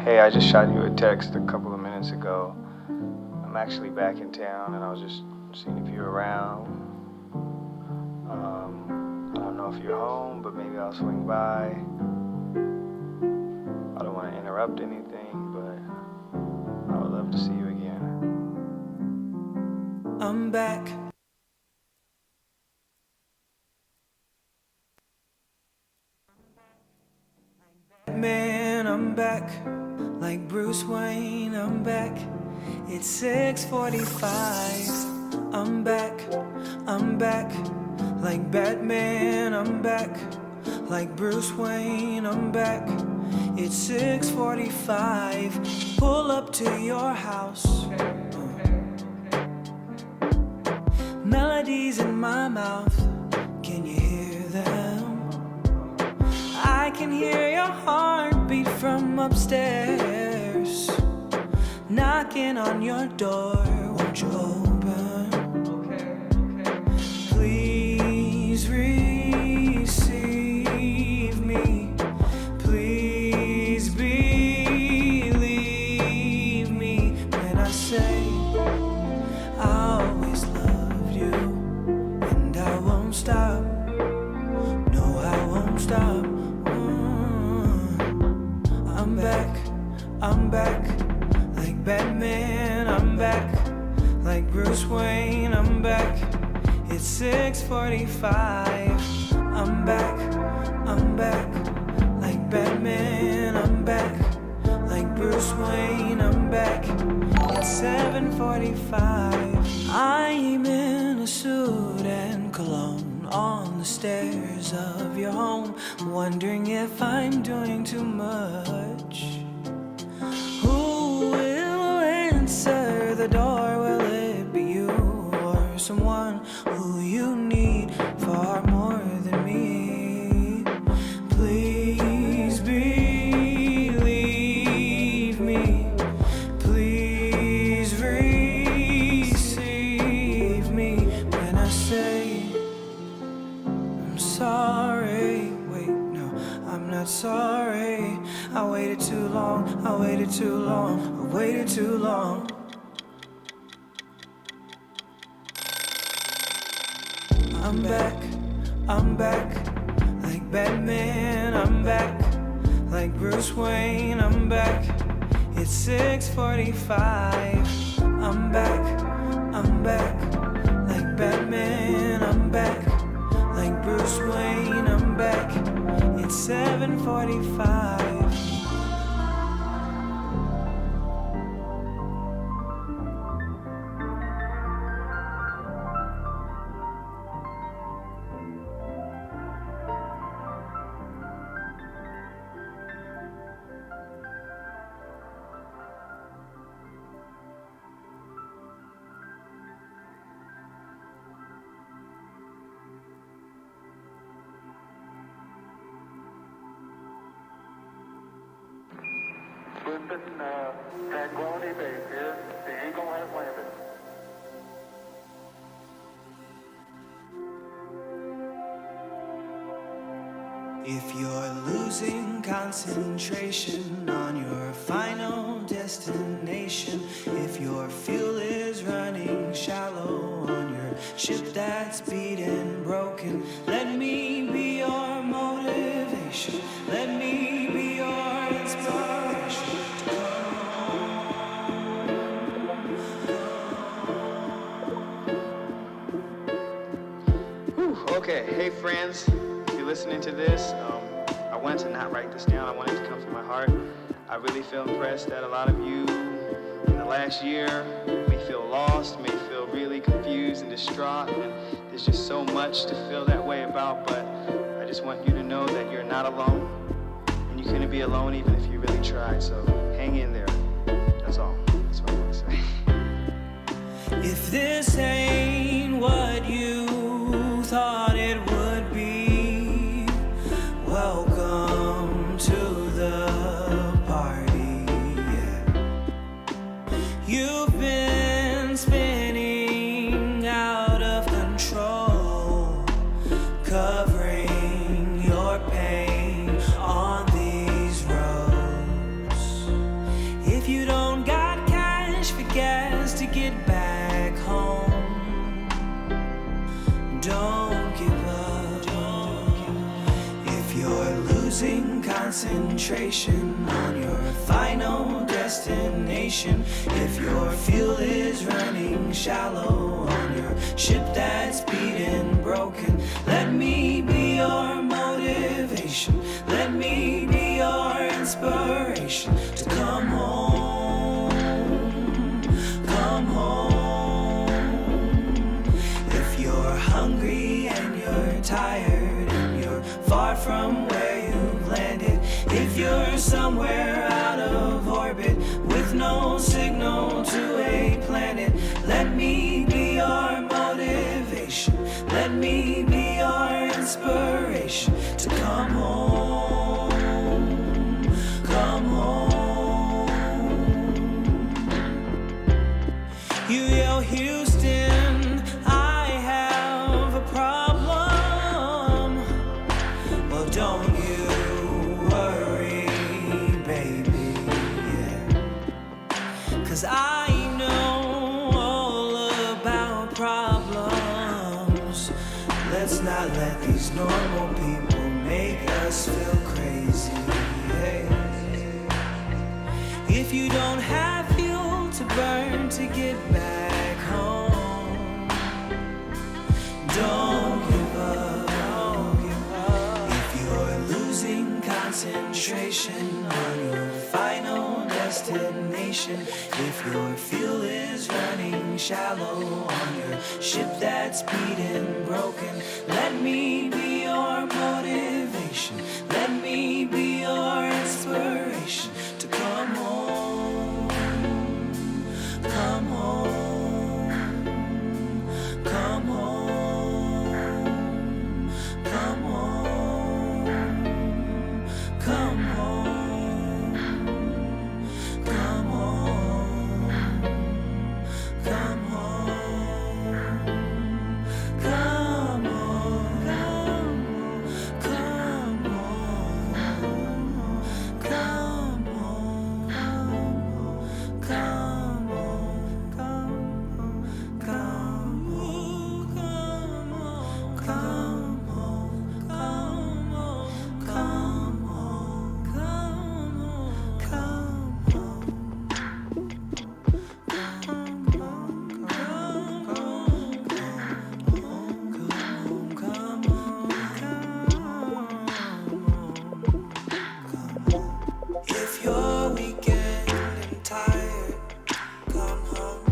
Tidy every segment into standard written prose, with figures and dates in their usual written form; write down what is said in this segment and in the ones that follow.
Hey, I just shot you a text a couple of minutes ago. I'm actually back in town and I was just seeing if you're around. I don't know if you're home, but maybe I'll swing by. I don't want to interrupt anything, but I would love to see you again. I'm back. Man, I'm back. Like Bruce Wayne, I'm back. It's 6:45. I'm back. I'm back. Like Batman, I'm back. Like Bruce Wayne, I'm back. It's 6:45. Pull up to your house. Melodies in my mouth. Can you hear them? I can hear your heartbeat from upstairs, knocking on your door. Won't you open? Please receive me. Please believe me when I say I always loved you, and I won't stop. No, I won't stop. I'm back, I'm back, like Batman, I'm back, like Bruce Wayne, I'm back. It's 6:45. I'm back, like Batman, I'm back, like Bruce Wayne, I'm back. It's 7:45. I'm in a suit and cologne on the stairs of your home, wondering if I'm doing too much. Who will answer the door? Will it be you or someone who you need far more than me? Please believe me. Please receive me when I say I'm sorry. Wait, no, I'm not sorry. I waited too long, I waited too long, I waited too long. I'm back, like Batman, I'm back, like Bruce Wayne, I'm back. It's 6:45. I'm back, like Batman, I'm back, like Bruce Wayne, I'm back. It's 7:45. Houston, Tranquility Base here. The Eagle has landed. If you're losing concentration on your final destination, if your fuel is running shallow on your ship that's beat and broken, let me be your motivation. Let me be your inspiration. Okay, hey friends, if you're listening to this, I wanted to not write this down. I wanted it to come from my heart. I really feel impressed that a lot of you in the last year may feel lost, may feel really confused and distraught, and there's just so much to feel that way about, but I just want you to know that you're not alone, and you couldn't be alone even if you really tried, so hang in there. That's all. That's what I want to say. If this ain't what you thought it would be, welcome to the party, yeah. You've been spinning out of control, covering your pain on these roads. get back home. Don't give up. If you're losing concentration on your final destination, if your fuel is running shallow on your ship that's beat and broken, let me be your motivation. Let me be your inspiration to come home. Come home. If you're hungry and you're tired and you're far from where you've landed, if you're somewhere out of orbit with no signal to a planet, let me be your motivation. Let me be your inspiration to come home. Come home. You yell, Houston, I have a problem. Well, don't you worry, baby, yeah. 'Cause I know all about problems. Let's not let these normal people make us feel crazy, hey. If you don't have fuel to burn to get back home, don't give up, don't give up. If you're losing concentration on your final destination, if your fuel is running shallow on your ship that's beat and broken, let me be your motivation. Let me be your inspiration to come home. Come home. Come home. Come home. Come home. Come home. Come home. Come on, come on, come on, come on, come If you're weekend and tired, come home.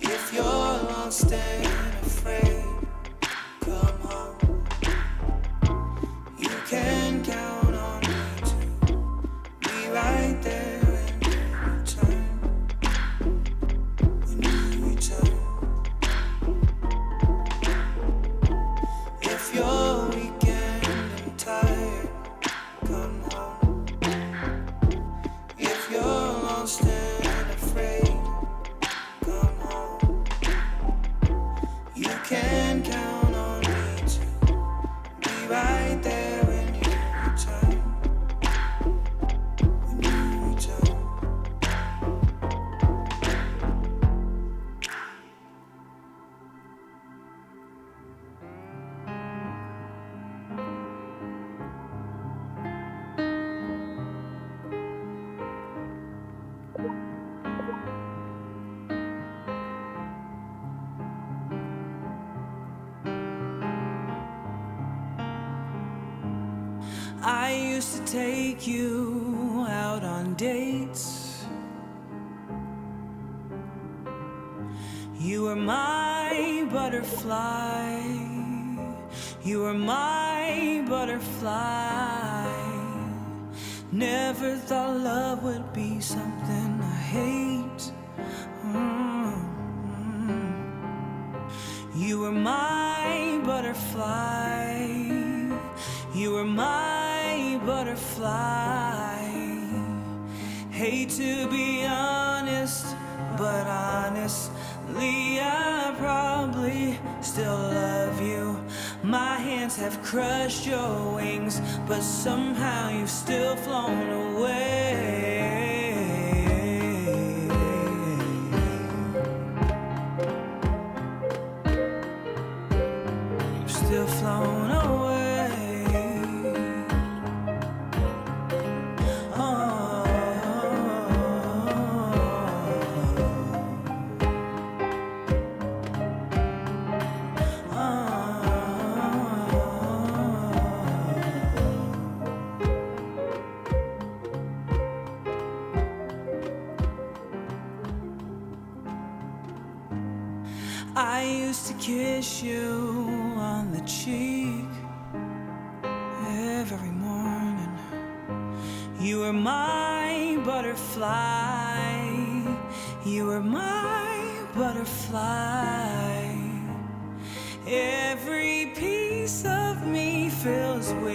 If you're lost and afraid, come home. You can count on me to be right there when you return. When you return. If you're weekend and tired, come home. If you're lost and afraid, come home. You can count on me to be right there when you return. When you return. I used to take you out on dates. You were my butterfly. You were my butterfly. Never thought love would be something I hate. You were my butterfly. You were my butterfly. Hate to be honest, but honestly, I probably still love you. My hands have crushed your wings, but somehow you've still flown away. I used to kiss you on the cheek every morning. You were my butterfly. You were my butterfly. Every piece of me feels weak,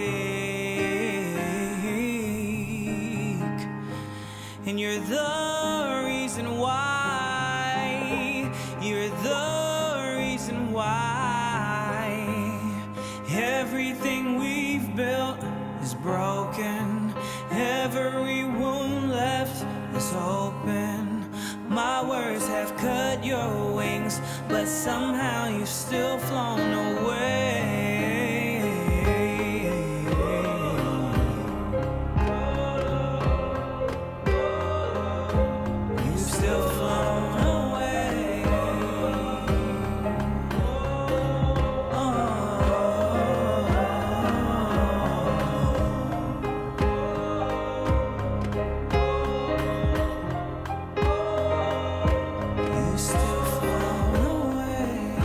and you're the reason why. You're the reason why everything we've built is broken. Every wound left is open. My words have cut your wings, but somehow you've still flown away. You've still flown away. You still flown away.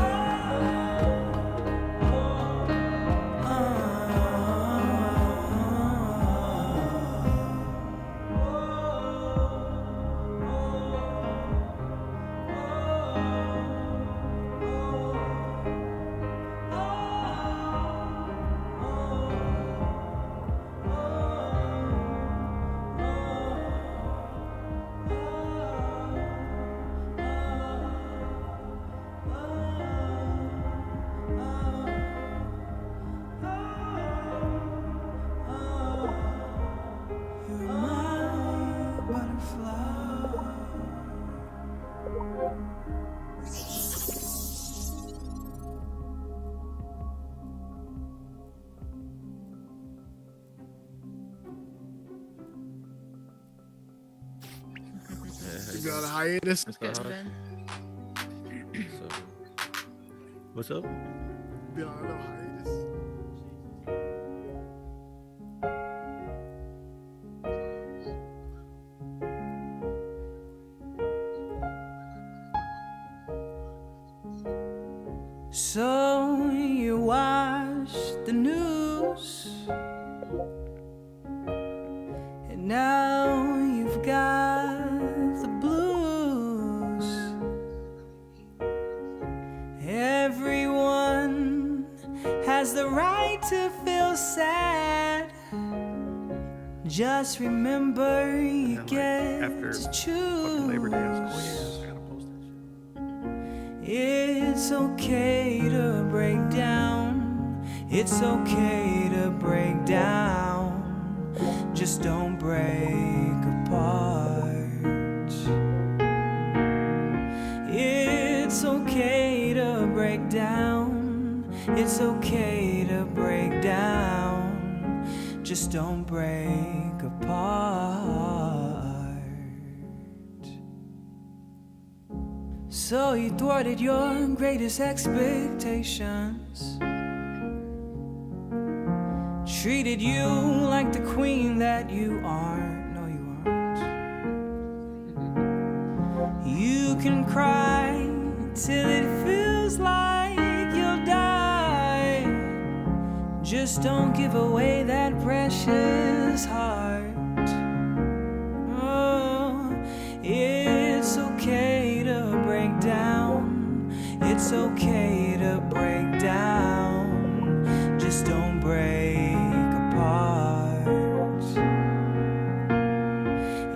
You're my butterfly. You got a hiatus. That's not hard. So, what's up? Been on a little hiatus. So you watched the news, and now you've got the blues. Everyone has the right to feel sad. Just remember you get after to fucking choose. Labor Day, I was like, oh yeah, I gotta post that shit. It's okay to break down. It's okay to break down. Just don't break apart. It's okay to break down. It's okay to break down. Just don't break apart. So you thwarted your greatest expectations, treated you like the queen that you aren't. No, you aren't. You can cry till it feels like you'll die. Just don't give away that precious heart. Oh, it's okay to break down. It's okay to break down. Just don't break apart.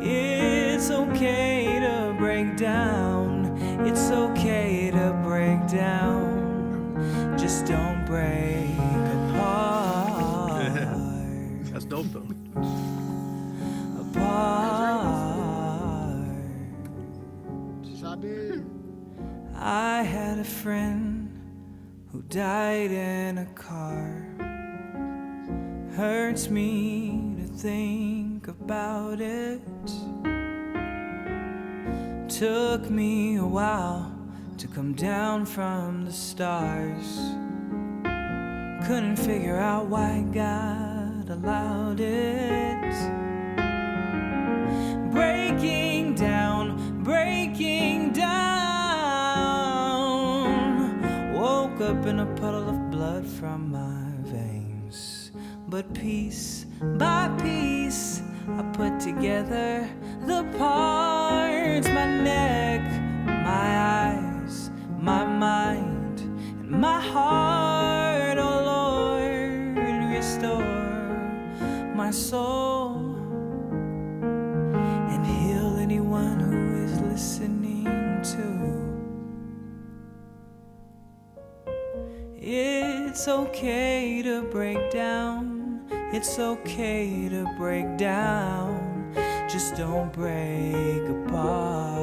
It's okay to break down. It's okay to break down. Just don't break apart. That's dope though. Apart. I did. I had a friend who died in a car. Hurts me to think about it. Took me a while to come down from the stars. Couldn't figure out why God allowed it. Breaking down, breaking down. up in a puddle of blood from my veins. But piece by piece, I put together the parts. My neck, my eyes, my mind, and my heart. Oh Lord, restore my soul and heal anyone who is listening too. It's okay to break down. It's okay to break down. Just don't break apart.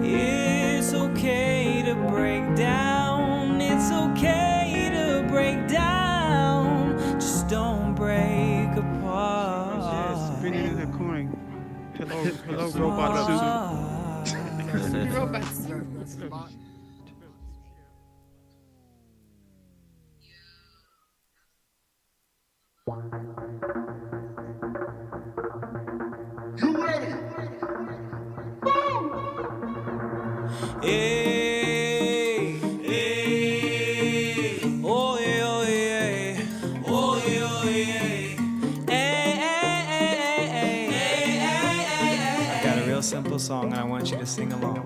It's okay to break down. It's okay to break down. Just don't break apart. Spinning in the corner. Hello, robot suit. Robot suit. Hey, hey, oh yeah, oh yeah, oh yeah, oh yeah. Hey, hey, hey, hey, hey, hey. I got a real simple song and I want you to sing along.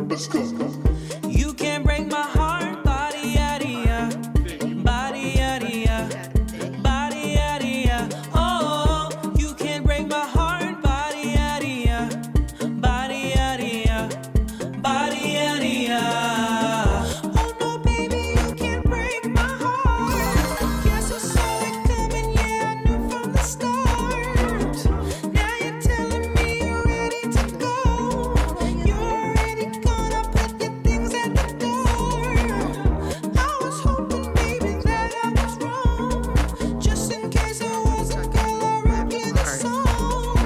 Let's go. You can't break my heart, body yada ya, body yada ya, body yada ya. Oh, you can't break my heart, body yada ya, body yada ya, body yada ya. Oh no, baby, you can't break my heart. Guess I saw it coming, yeah, I knew from the start. Now you're telling me you're ready to go. You're already gonna put your things at the door. I was hoping, baby, that I was wrong. Just in case I wasn't, girl, I'll rap you the song.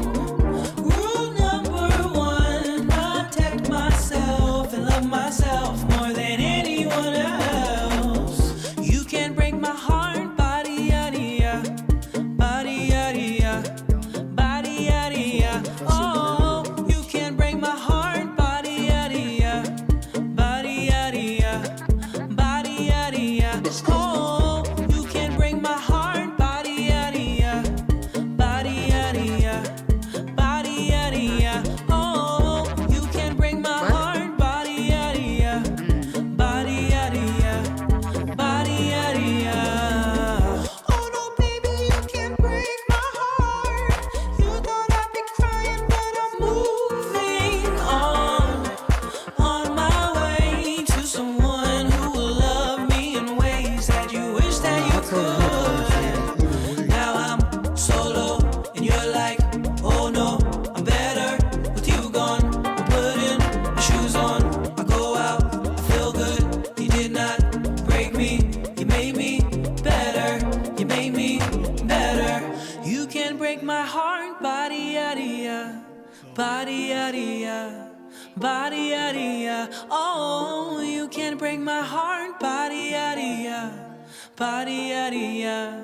Rule number one, protect myself and love myself more than anyone else. You can't break my heart, body yada ya, body yada ya, body yada ya. Oh, you can't break my heart, body yada ya, body yada ya, body yada ya. Oh, you can't break my heart, body yada ya, body yada ya, body yada ya. Oh, you can't break my heart, body yada ya, body yada ya, body yada ya. Oh no, baby, you can't break my heart. You thought I'd be crying, but I'm moving on my way to someone who will love me in ways that you wish that you could. Now I'm solo, and you're like, oh no, I'm better with you gone. I'm putting my shoes on, I go out, I feel good. You did not break me, you made me better. You made me better. You can't break my heart, body yada ya, body yada ya, body yada ya. Oh, you can't break my heart, body yada ya, body yada ya,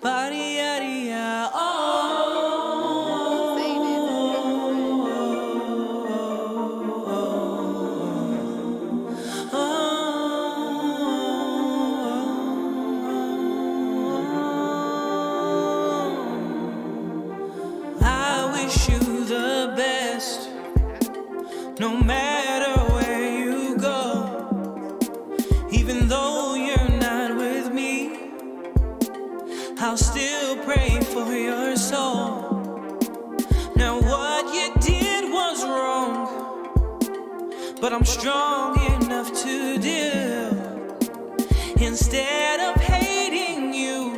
body yada ya. I wish you the best, no matter where you go. Even though you're not with me, I'll still pray for your soul. Now what you did was wrong, but I'm strong enough to deal. Instead of hating you,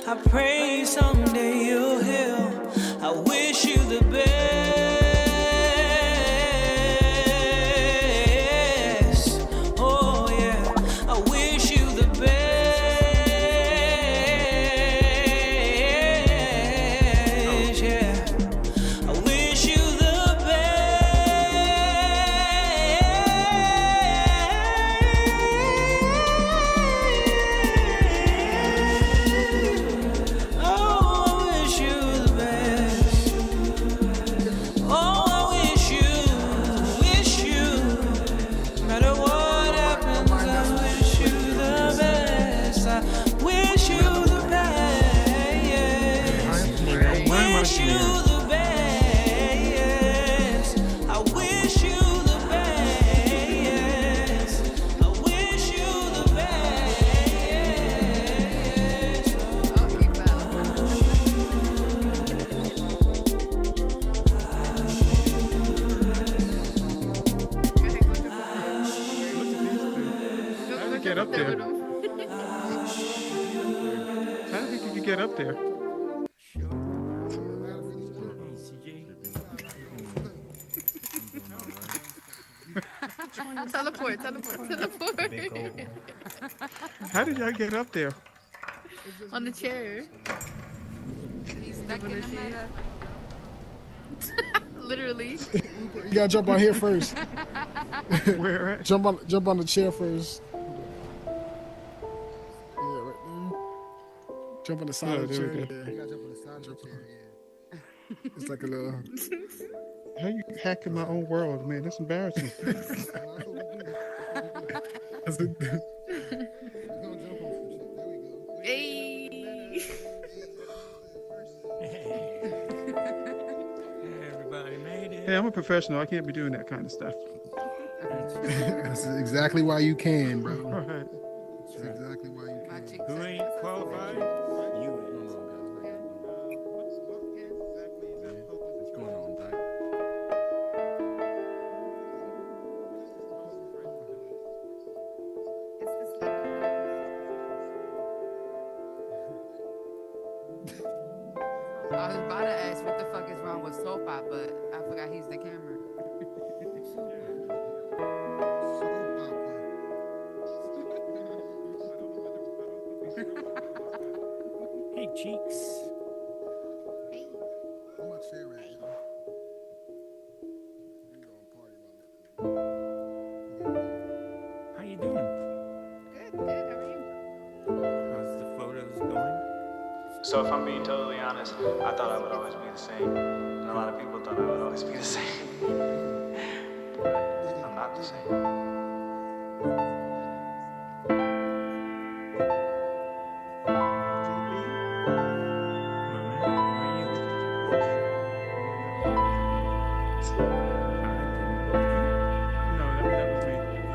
I pray someday you'll heal. I wish you the best. Oh yeah, I wish you the best. Yeah, I wish you the best. Oh, I wish you the best. I wish you the best. I wish you the best. How did you get up there? How did you get up there? Teleport. How did y'all get up there? On the chair. He's stuck in the meta. Literally. You gotta jump on here first. Where at? Jump on the chair first. Yeah, right there. Jump on the side Oh, of the there chair. we go. Yeah. You gotta jump on the side of the chair. Yeah. It's like a little. How you hacking my own world, man? That's embarrassing. Hey. Everybody made it. Hey, I'm a professional. I can't be doing that kind of stuff. That's exactly why you can, bro. All right. That's exactly why you can. Who ain't qualified? You is. What's going on, Doc? I was about to ask what the fuck is wrong with Soap Op, but I forgot he's the camera. Hey, cheeks. How much share right now? We gonna party while How you doing? Good. How are you? How's the photos going? So if I'm being totally honest, I thought I would always be the same. And a lot of people thought I would always be the same. But I'm not the same. No, that was me.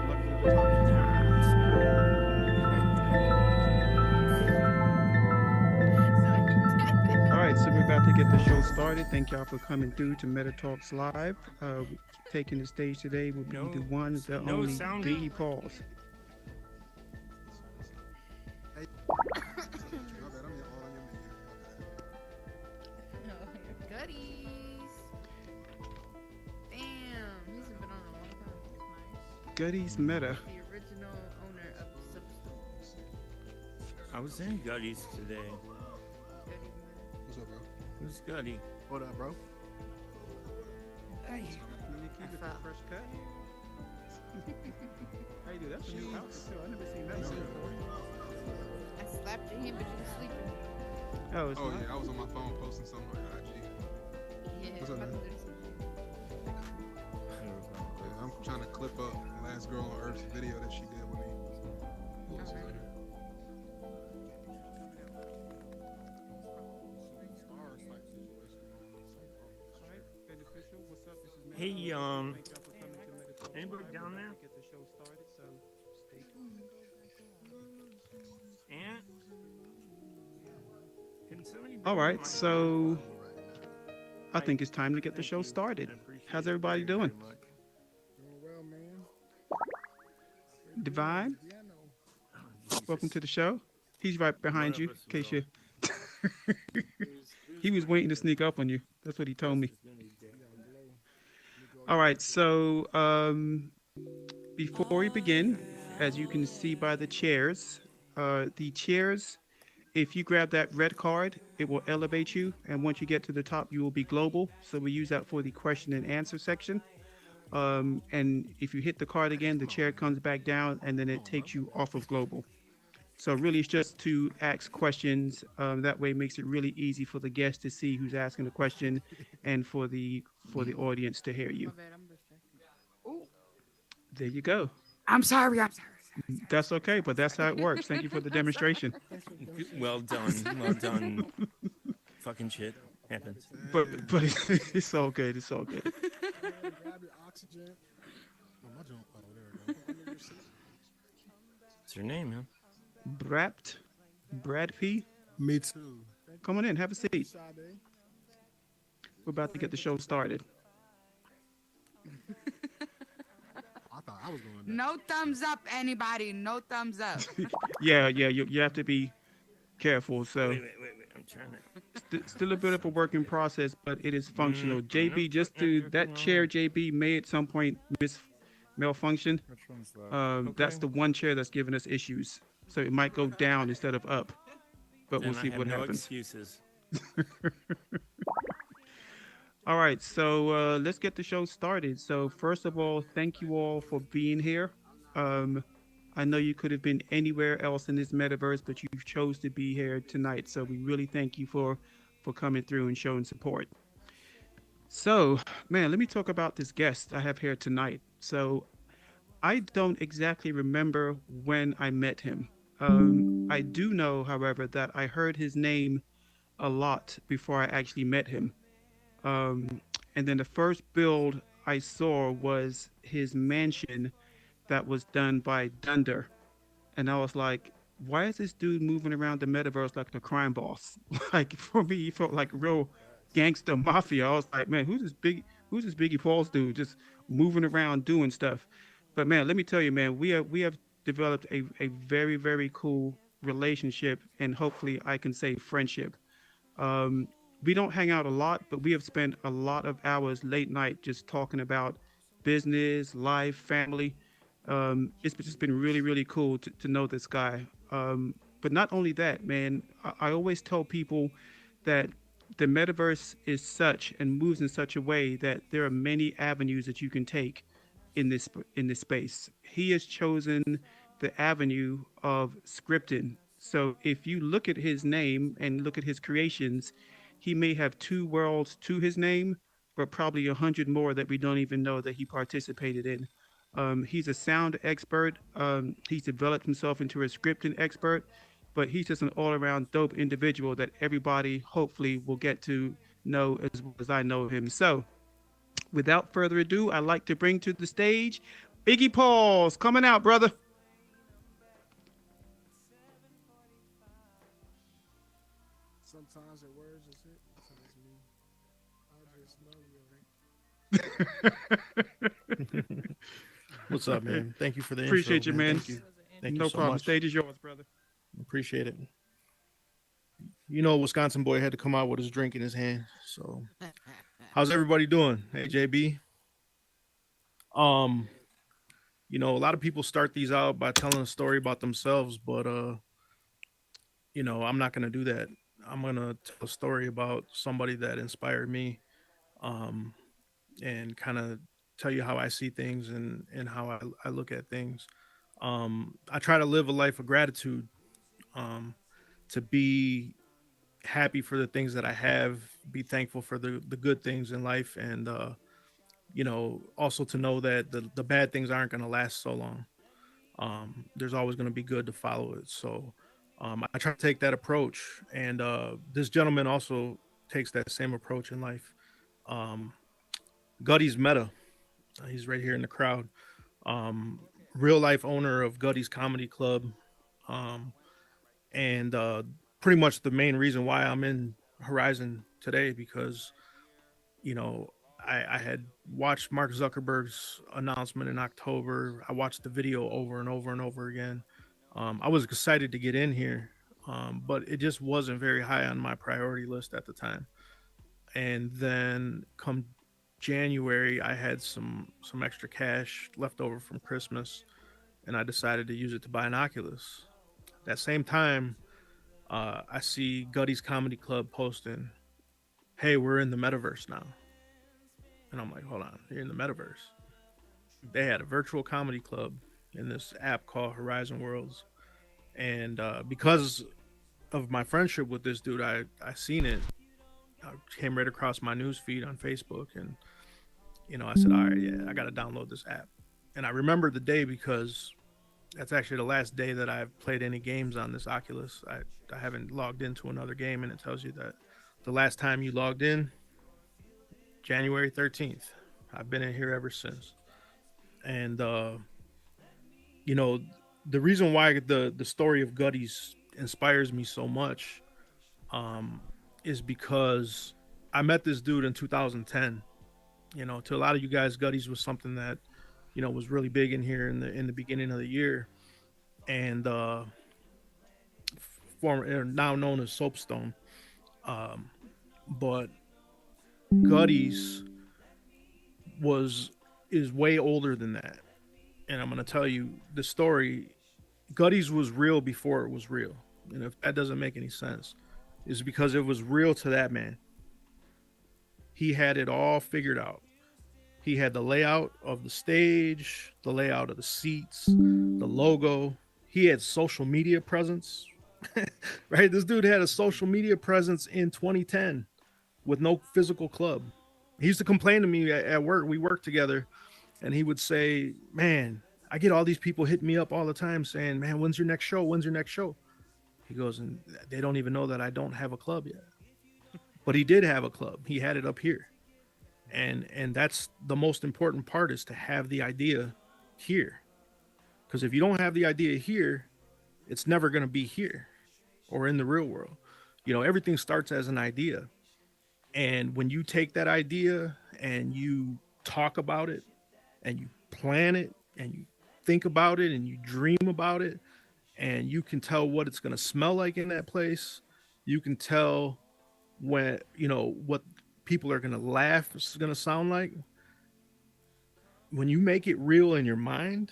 Lucky for the time. All right, so we're about to get the show started. Thank y'all for coming through to Metatalks Live. Taking the stage today will be the one, the no only sound. Biggie Pauls. Goodies. Damn, he's been on a long time. Nice. Goody's Meta. The original owner of Substance. I was in Gutty's today. What's up, bro? Who's Gutty? What up, bro? Can you keep it felt- a fresh cut? How you do? That's a new outfit too. I never seen that before. I slapped your hand, but you were sleeping. Oh, it's Oh not? yeah, I was on my phone posting something on IG. Yeah. What's up, about man? to do something. Yeah, I'm trying to clip up the last girl on Earth's video that she did with me. Alright. Beneficial. What's up? This is Matt. Hey, Thank y'all for coming to Metatalks anybody Live. down We're there? about to Get the show started, so stay tuned. Aunt? Can somebody All bring right, my- so I think it's time to get the show started. How's everybody doing? Doing well, man. Divine, welcome to the show. He's right behind you, in case you. He was waiting to sneak up on you. That's what he told me. All right, so before we begin, as you can see by the chairs, if you grab that red card, it will elevate you, and once you get to the top, you will be global. So we use that for the question and answer section. And if you hit the card again, the chair comes back down, and then it takes you off of global. So really, it's just to ask questions. That way, it makes it really easy for the guest to see who's asking the question, and for the audience to hear you. My bad, I'm distracted. There you go. I'm sorry. That's okay, but that's how it works. Thank you for the demonstration. Well done. Well done. Fucking shit. Happens. but it's all good. It's all good. Grab your oxygen. Oh, my jump. Oh, there we go. What's your name, man? Brad P. Me too. Come on in, have a seat. Sade. We're about to get the show started. I thought I was going next. No thumbs up, anybody. No thumbs up. Yeah, you have to be careful. So Wait. I'm trying to. still a bit of a working process, but it is functional. JB, just to that chair, JB may at some point malfunction. Which one's that? That's the one chair that's giving us issues. So it might go down instead of up, but we'll Then see I have what no happens. excuses. All right, so let's get the show started. So first of all, thank you all for being here. I know you could have been anywhere else in this metaverse, but you chose to be here tonight. So we really thank you for coming through and showing support. So, man, let me talk about this guest I have here tonight. So I don't exactly remember when I met him. I do know, however, that I heard his name a lot before I actually met him. And then the first build I saw was his mansion that was done by Dunder. And I was like, why is this dude moving around the metaverse like the crime boss? Like for me, he felt like real gangster mafia. I was like, man, who's this Biggie Falls dude just moving around doing stuff? But man, let me tell you, man, we have developed a very, very cool relationship, and hopefully I can say friendship. Um, we don't hang out a lot, but we have spent a lot of hours late night just talking about business, life, family. It's just been really, really cool to know this guy. But not only that, man, I always tell people that the metaverse is such and moves in such a way that there are many avenues that you can take in this space. He has chosen the avenue of scripting. So if you look at his name and look at his creations, he may have two worlds to his name, but probably 100 more that we don't even know that he participated in. He's a sound expert. He's developed himself into a scripting expert, but he's just an all-around dope individual that everybody hopefully will get to know as well as I know him. So, without further ado, I'd like to bring to the stage Biggie Pauls. Coming out, brother. Sometimes your words just hit. Sometimes me. I just know you, right? What's up, man? Thank you for the Appreciate intro, you, man. Thank you. Thank No you so problem. much. Stage is yours, brother. Appreciate it. You know, Wisconsin boy had to come out with his drink in his hand. So, how's everybody doing? Hey, JB. Um, you know, a lot of people start these out by telling a story about themselves, but you know, I'm not gonna do that. I'm gonna tell a story about somebody that inspired me, um, and kind of tell you how I see things and how I look at things. I try to live a life of gratitude, to be happy for the things that I have, be thankful for the good things in life, and you know, also to know that the bad things aren't going to last so long. There's always going to be good to follow it. So I try to take that approach, and this gentleman also takes that same approach in life. Um, Gutty's Meta, he's right here in the crowd. Um, Real life owner of Gutty's Comedy Club, and pretty much the main reason why I'm in Horizon today, because you know, I had watched Mark Zuckerberg's announcement in October. I watched the video over and over and over again. I was excited to get in here, but it just wasn't very high on my priority list at the time. And then come January, I had some extra cash left over from Christmas, and I decided to use it to buy an Oculus. That same time, I see Gutty's Comedy Club posting, "Hey, we're in the metaverse now." And I'm like, hold on, you're in the metaverse? They had a virtual comedy club in this app called Horizon Worlds. And because of my friendship with this dude, I seen it. I came right across my news feed on Facebook. And, you know, I said, all right, yeah, I got to download this app. And I remember the day because that's actually the last day that I've played any games on this Oculus. I haven't logged into another game, and it tells you that the last time you logged in, January 13th. I've been in here ever since. And you know, the reason why the story of Gutties inspires me so much um is because I met this dude in 2010. You know, to a lot of you guys, Gutties was something that, you know, was really big in here in the beginning of the year. And former now known as Soapstone. Um but Gutties was is way older than that. And I'm gonna tell you the story. Gutties was real before it was real. And if that doesn't make any sense, is because it was real to that man. He had it all figured out. He had the layout of the stage, the layout of the seats, the logo. He had social media presence. Right? This dude had a social media presence in 2010 with no physical club. He used to complain to me at work. We worked together, and he would say, "Man, I get all these people hitting me up all the time saying, 'Man, when's your next show? When's your next show?'" He goes, "And they don't even know that I don't have a club yet." But he did have a club. He had it up here. And that's the most important part, is to have the idea here. Because if you don't have the idea here, it's never going to be here or in the real world. You know, everything starts as an idea. And when you take that idea and you talk about it and you plan it and you think about it and you dream about it, and you can tell what it's going to smell like in that place, you can tell when, you know, what people are going to laugh is going to sound like. When you make it real in your mind,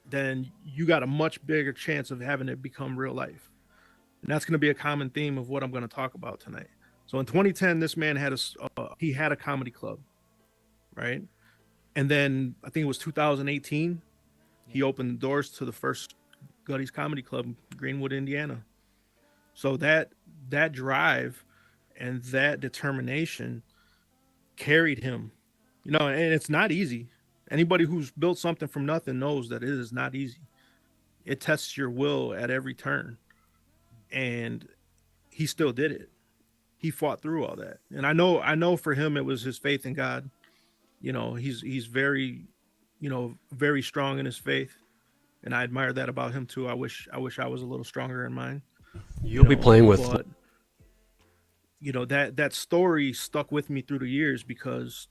then you got a much bigger chance of having it become real life. And that's going to be a common theme of what I'm going to talk about tonight. So in 2010, this man had he had a comedy club, right? And then I think it was 2018, he opened the doors to the first Gutties Comedy Club, Greenwood, Indiana. So that drive and that determination carried him, you know, and it's not easy. Anybody who's built something from nothing knows that it is not easy. It tests your will at every turn. And he still did it. He fought through all that. And I know for him, it was his faith in God. You know, he's very, you know, very strong in his faith. And I admire that about him too. I wish I was a little stronger in mine. You'll be playing with, but, you know, that story stuck with me through the years, because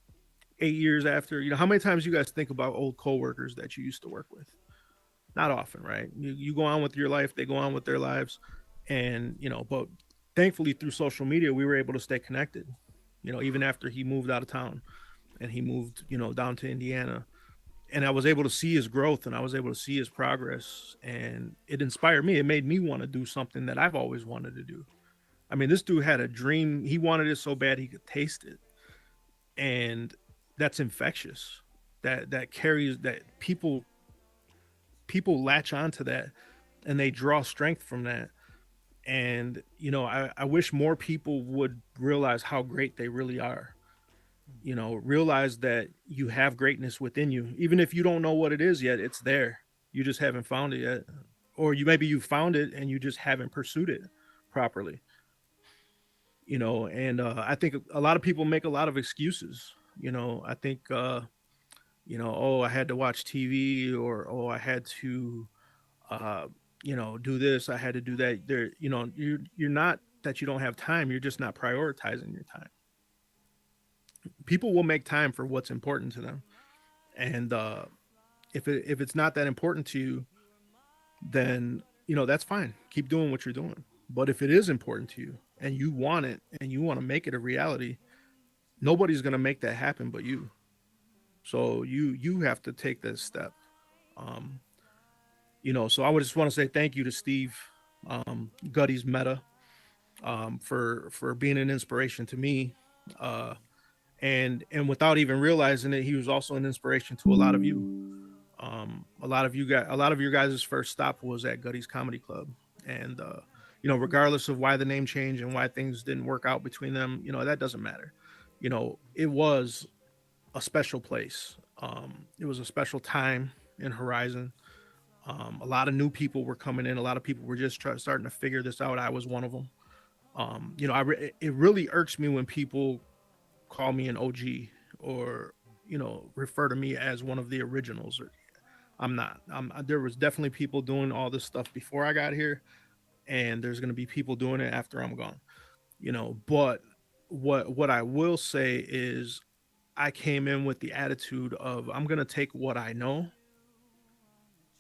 8 years after, you know, how many times you guys think about old coworkers that you used to work with? Not often, right? You go on with your life, they go on with their lives. And, you know, but thankfully through social media, we were able to stay connected, you know, even after he moved out of town and he moved, you know, down to Indiana. And I was able to see his growth and I was able to see his progress, and it inspired me. It made me want to do something that I've always wanted to do. I mean, this dude had a dream. He wanted it so bad he could taste it. And that's infectious. That carries, that people latch onto that and they draw strength from that. And, you know, I wish more people would realize how great they really are. You know, realize that you have greatness within you. Even if you don't know what it is yet, it's there. You just haven't found it yet. Or maybe you found it and you just haven't pursued it properly. You know, and I think a lot of people make a lot of excuses. You know, I think, you know, oh, I had to watch TV, or, oh, I had to, you know, do this, I had to do that. There, you know, you're not that you don't have time. You're just not prioritizing your time. People will make time for what's important to them. And if it's not that important to you, then, you know, that's fine. Keep doing what you're doing. But if it is important to you and you want it and you want to make it a reality, nobody's going to make that happen but you. So you have to take this step. You know, so I would just want to say thank you to Steve, Gutties Meta, for being an inspiration to me. And without even realizing it, he was also an inspiration to a lot of you. A lot of your guys' first stop was at Gutties Comedy Club. And, you know, regardless of why the name changed and why things didn't work out between them, you know, that doesn't matter. You know, it was a special place. It was a special time in Horizon. A lot of new people were coming in. A lot of people were just starting to figure this out. I was one of them. It really irks me when people call me an OG or refer to me as one of the originals. Or I'm not. There was definitely people doing all this stuff before I got here, and there's going to be people doing it after I'm gone. But what I will say is I came in with the attitude of I'm going to take what I know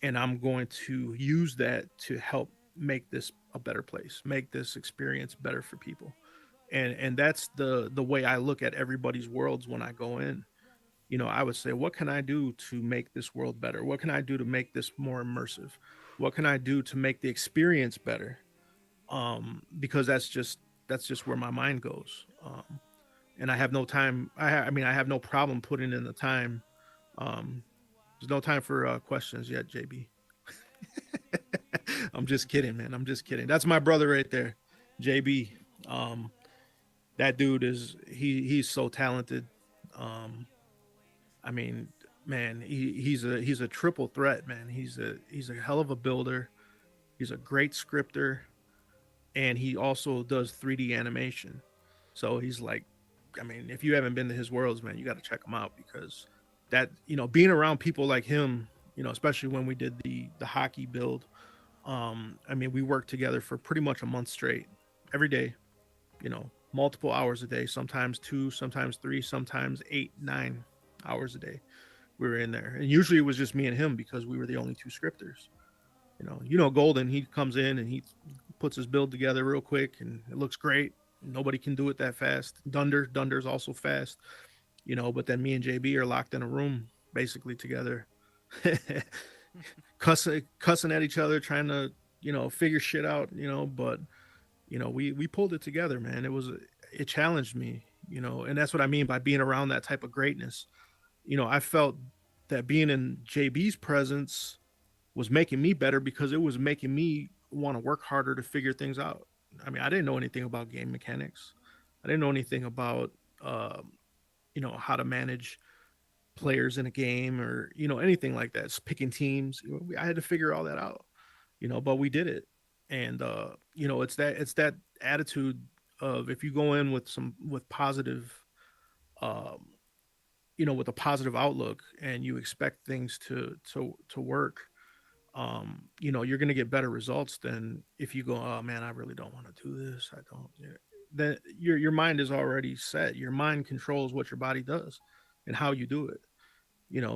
and I'm going to use that to help make this a better place, make this experience better for people. And that's the way I look at everybody's worlds when I go in. I would say, what can I do to make this world better? What can I do to make this more immersive? What can I do to make the experience better? Because that's just where my mind goes. And I have no time. I mean, I have no problem putting in the time. Um, there's no time for questions yet, JB. I'm just kidding, man. I'm just kidding. That's my brother right there, JB. Um, that dude he's so talented. Um, I mean, man, he's a triple threat, man. He's a hell of a builder. He's a great scripter, and he also does 3D animation. So he's like, I mean, if you haven't been to his worlds, man, you got to check him out because that being around people like him, especially when we did the hockey build. I mean, we worked together for pretty much a month straight, every day, multiple hours a day, sometimes 2, sometimes 3, sometimes 8, 9 hours a day. We were in there, and usually it was just me and him because we were the only two scripters. Golden, he comes in and he puts his build together real quick and it looks great. Nobody can do it that fast. Dunder's also fast, but then me and JB are locked in a room basically together, cussing at each other, trying to, figure shit out, but we pulled it together, man. It challenged me, and that's what I mean by being around that type of greatness. I felt that being in JB's presence was making me better because it was making me want to work harder to figure things out. I mean, I didn't know anything about game mechanics. I didn't know anything about, how to manage players in a game or, anything like that. It's picking teams. I had to figure all that out, but we did it. And, it's that attitude of if you go in with positive, um, with a positive outlook and you expect things to work, you're going to get better results than if you go, oh man, I really don't want to do this. I don't. Then your mind is already set. Your mind controls what your body does and how you do it.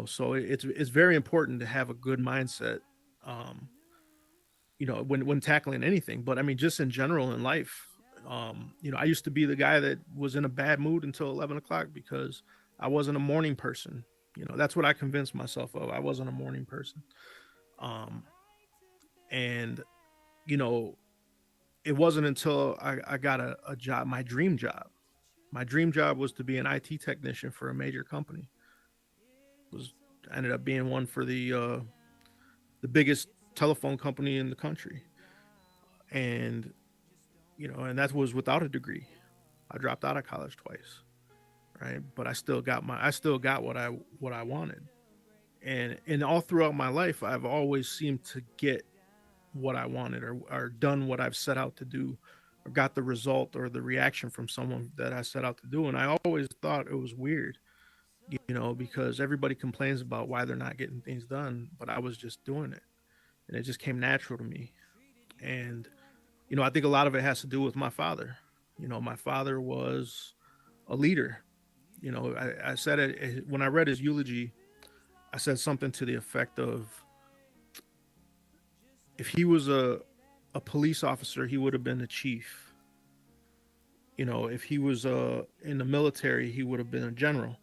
So it's very important to have a good mindset. Um, when tackling anything, but I mean, just in general in life. I used to be the guy that was in a bad mood until 11 o'clock because I wasn't a morning person. That's what I convinced myself of. I wasn't a morning person. Um, and you know it wasn't until I got a job, my dream job was to be an IT technician for a major company. Was I ended up being one for the biggest telephone company in the country. And and that was without a degree. I dropped out of college twice, right? But I still got what I wanted. And all throughout my life I've always seemed to get what I wanted, or done what I've set out to do, or got the result or the reaction from someone that I set out to do. And I always thought it was weird, because everybody complains about why they're not getting things done, but I was just doing it and it just came natural to me. And, I think a lot of it has to do with my father. My father was a leader. I said it when I read his eulogy. I said something to the effect of, if he was a police officer, he would have been a chief. If he was in the military, he would have been a general,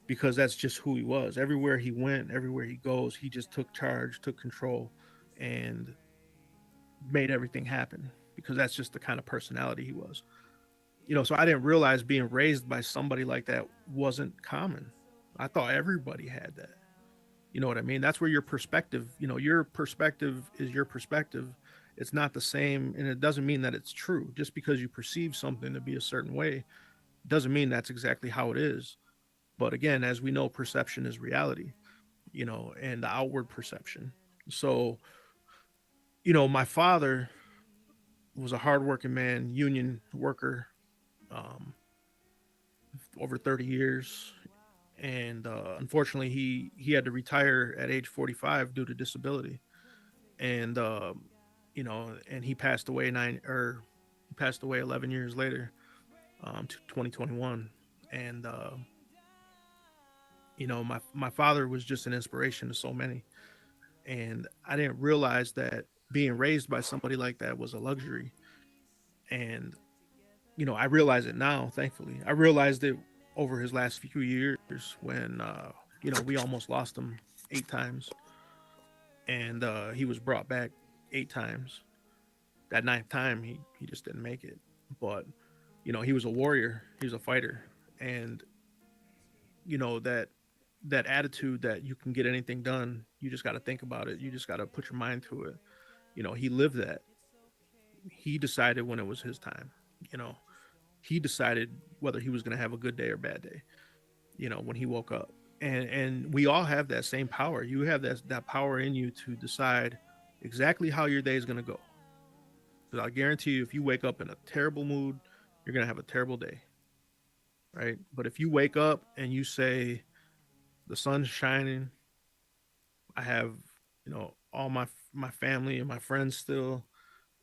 because that's just who he was. Everywhere he went, everywhere he goes, he just took charge, took control, and made everything happen, because that's just the kind of personality he was. So I didn't realize being raised by somebody like that wasn't common. I thought everybody had that. You know what I mean? That's where your perspective, your perspective is your perspective. It's not the same, and it doesn't mean that it's true. Just because you perceive something to be a certain way doesn't mean that's exactly how it is. But again, as we know, perception is reality, and the outward perception. So, my father, was a hardworking man, union worker, um, over 30 years. And unfortunately, he had to retire at age 45 due to disability. And and he passed away he passed away 11 years later, to 2021. And my father was just an inspiration to so many, and I didn't realize that being raised by somebody like that was a luxury. And I realize it now, thankfully. I realized it over his last few years when we almost lost him 8 times, and he was brought back 8 times. That ninth time, he just didn't make it. But he was a warrior. He was a fighter, and that attitude that you can get anything done. You just got to think about it. You just got to put your mind to it. He lived that. He decided when it was his time. You know, he decided whether he was going to have a good day or bad day. When he woke up, and we all have that same power. You have that power in you to decide exactly how your day is going to go. Because I guarantee you, if you wake up in a terrible mood, you're going to have a terrible day, right? But if you wake up and you say, the sun's shining, I have, all my family and my friends still,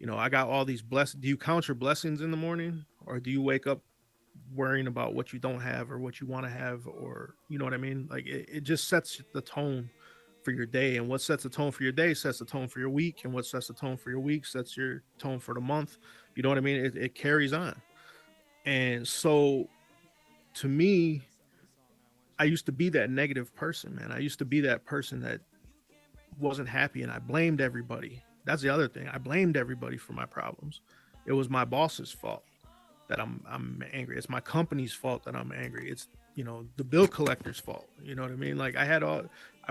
I got all these blessings. Do you count your blessings in the morning, or do you wake up worrying about what you don't have or what you want to have, or you know what I mean? Like it just sets the tone for your day, and what sets the tone for your day sets the tone for your week, and what sets the tone for your week sets your tone for the month. You know what I mean? It carries on. And so to me, I used to be that negative person, man. I used to be that person that wasn't happy, and I blamed everybody. That's the other thing. I blamed everybody for my problems. It was my boss's fault that I'm angry. It's my company's fault that I'm angry. It's the bill collector's fault. You know what I mean? Like I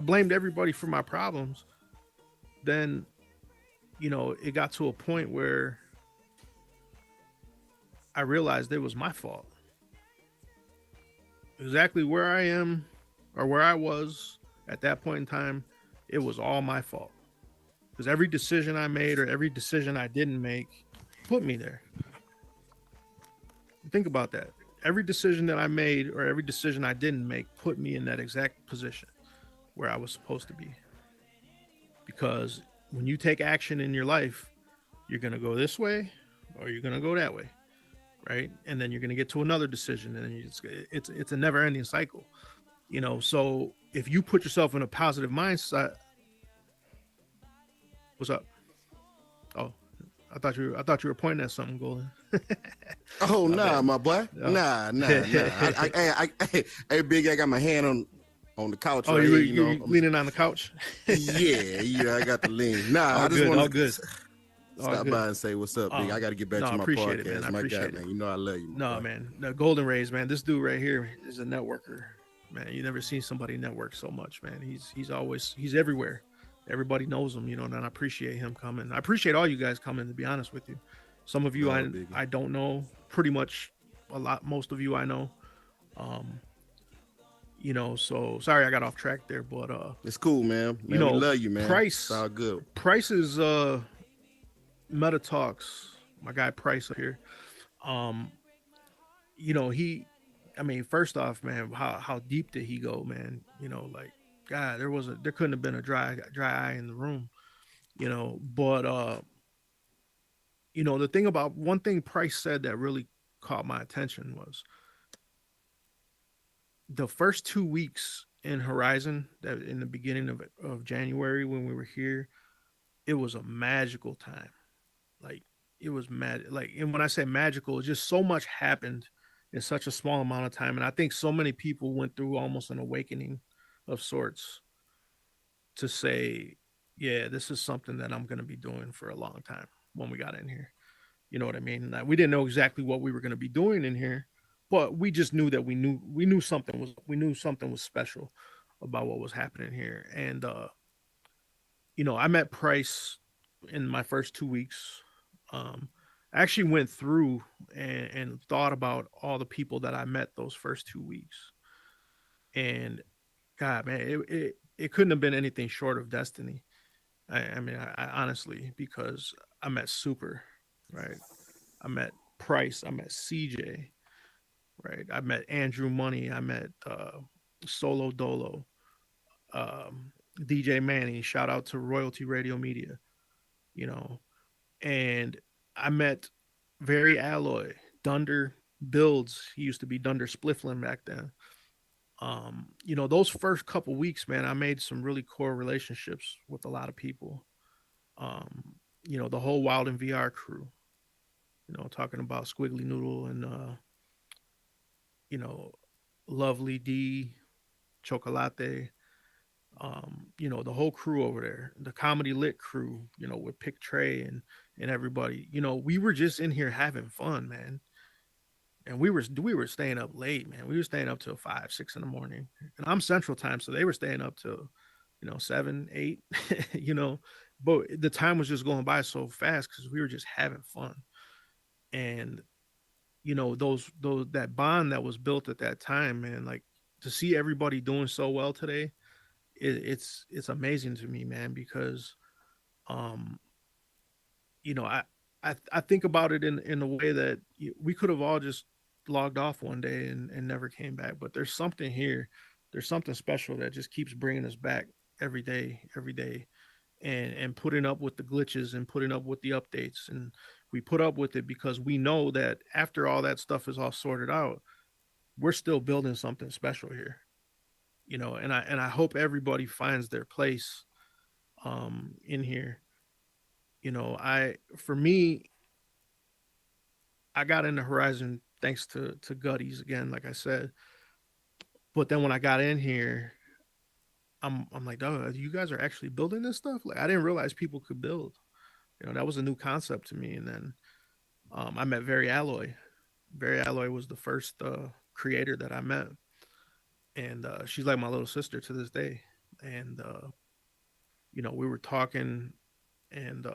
blamed everybody for my problems. Then it got to a point where I realized it was my fault. Exactly where I am or where I was at that point in time, it was all my fault. Because every decision I made or every decision I didn't make put me there. Think about that. Every decision that I made or every decision I didn't make put me in that exact position where I was supposed to be. Because when you take action in your life, you're going to go this way or you're going to go that way, right? And then you're going to get to another decision, and it's a never-ending cycle. So if you put yourself in a positive mindset, what's up? Oh, I thought you were pointing at something, Golden. Oh, nah, my boy. No. Nah. Hey, Big, I got my hand on the couch. Oh, right you're here, leaning on the couch? Yeah, I got the lean. Nah, I just want to stop by and say what's up, Big. I got to get back to my podcast. It, man. My guy, man. I love you. No, man. The Golden Rays, man. This dude right here is a networker, man. You never seen somebody network so much, man. He's everywhere. Everybody knows him, and I appreciate him coming. I appreciate all you guys coming, to be honest with you. Some of you I don't know, pretty much most of you I know. So sorry I got off track there, but it's cool, man. We love you, man. Price, it's all good. Price is Metatalks, my guy Price up here. First off, man, how deep did he go, man? God, there couldn't have been a dry eye in the room, but the thing about one thing Price said that really caught my attention was the first 2 weeks in Horizon, that in the beginning of January when we were here, it was a magical time. Like it was mad. Like, and when I say magical, just so much happened in such a small amount of time. And I think so many people went through almost an awakening of sorts to say, yeah, this is something that I'm going to be doing for a long time when we got in here. You know what I mean? Like, we didn't know exactly what we were going to be doing in here, but we just knew that we knew something was special about what was happening here. And, I met Price in my first 2 weeks. I actually went through and thought about all the people that I met those first 2 weeks. And God, man, it couldn't have been anything short of destiny. I mean, I honestly, because I met Super, right? I met Price. I met CJ, right? I met Andrew Money. I met Solo Dolo, um, DJ Manny. Shout out to Royalty Radio Media, you know. And I met Very Alloy, Dunder Builds. He used to be Dunder Splifflin back then. Those first couple weeks, man, I made some really core relationships with a lot of people. Um, the whole Wild and VR crew, talking about Squiggly Noodle and you know, Lovely D, Chocolate, the whole crew over there, the Comedy Lit crew, with Pick Trey and everybody. We were just in here having fun, man. And we were staying up late, man. We were staying up till 5, 6 in the morning. And I'm Central Time, so they were staying up till 7, 8, But the time was just going by so fast because we were just having fun. And those that bond that was built at that time, man, like to see everybody doing so well today, it's amazing to me, man, because um I think about it in a way that we could have all just logged off one day and never came back, but there's something here, there's something special that just keeps bringing us back every day, and putting up with the glitches and putting up with the updates, and we put up with it because we know that after all that stuff is all sorted out, we're still building something special here, and I hope everybody finds their place in here. For me, I got into Horizon thanks to Gutties again, like I said. But then when I got in here, I'm like, oh, you guys are actually building this stuff. Like I didn't realize people could build. That was a new concept to me. And then I met Very Alloy. Very Alloy was the first creator that I met, and she's like my little sister to this day. And we were talking, and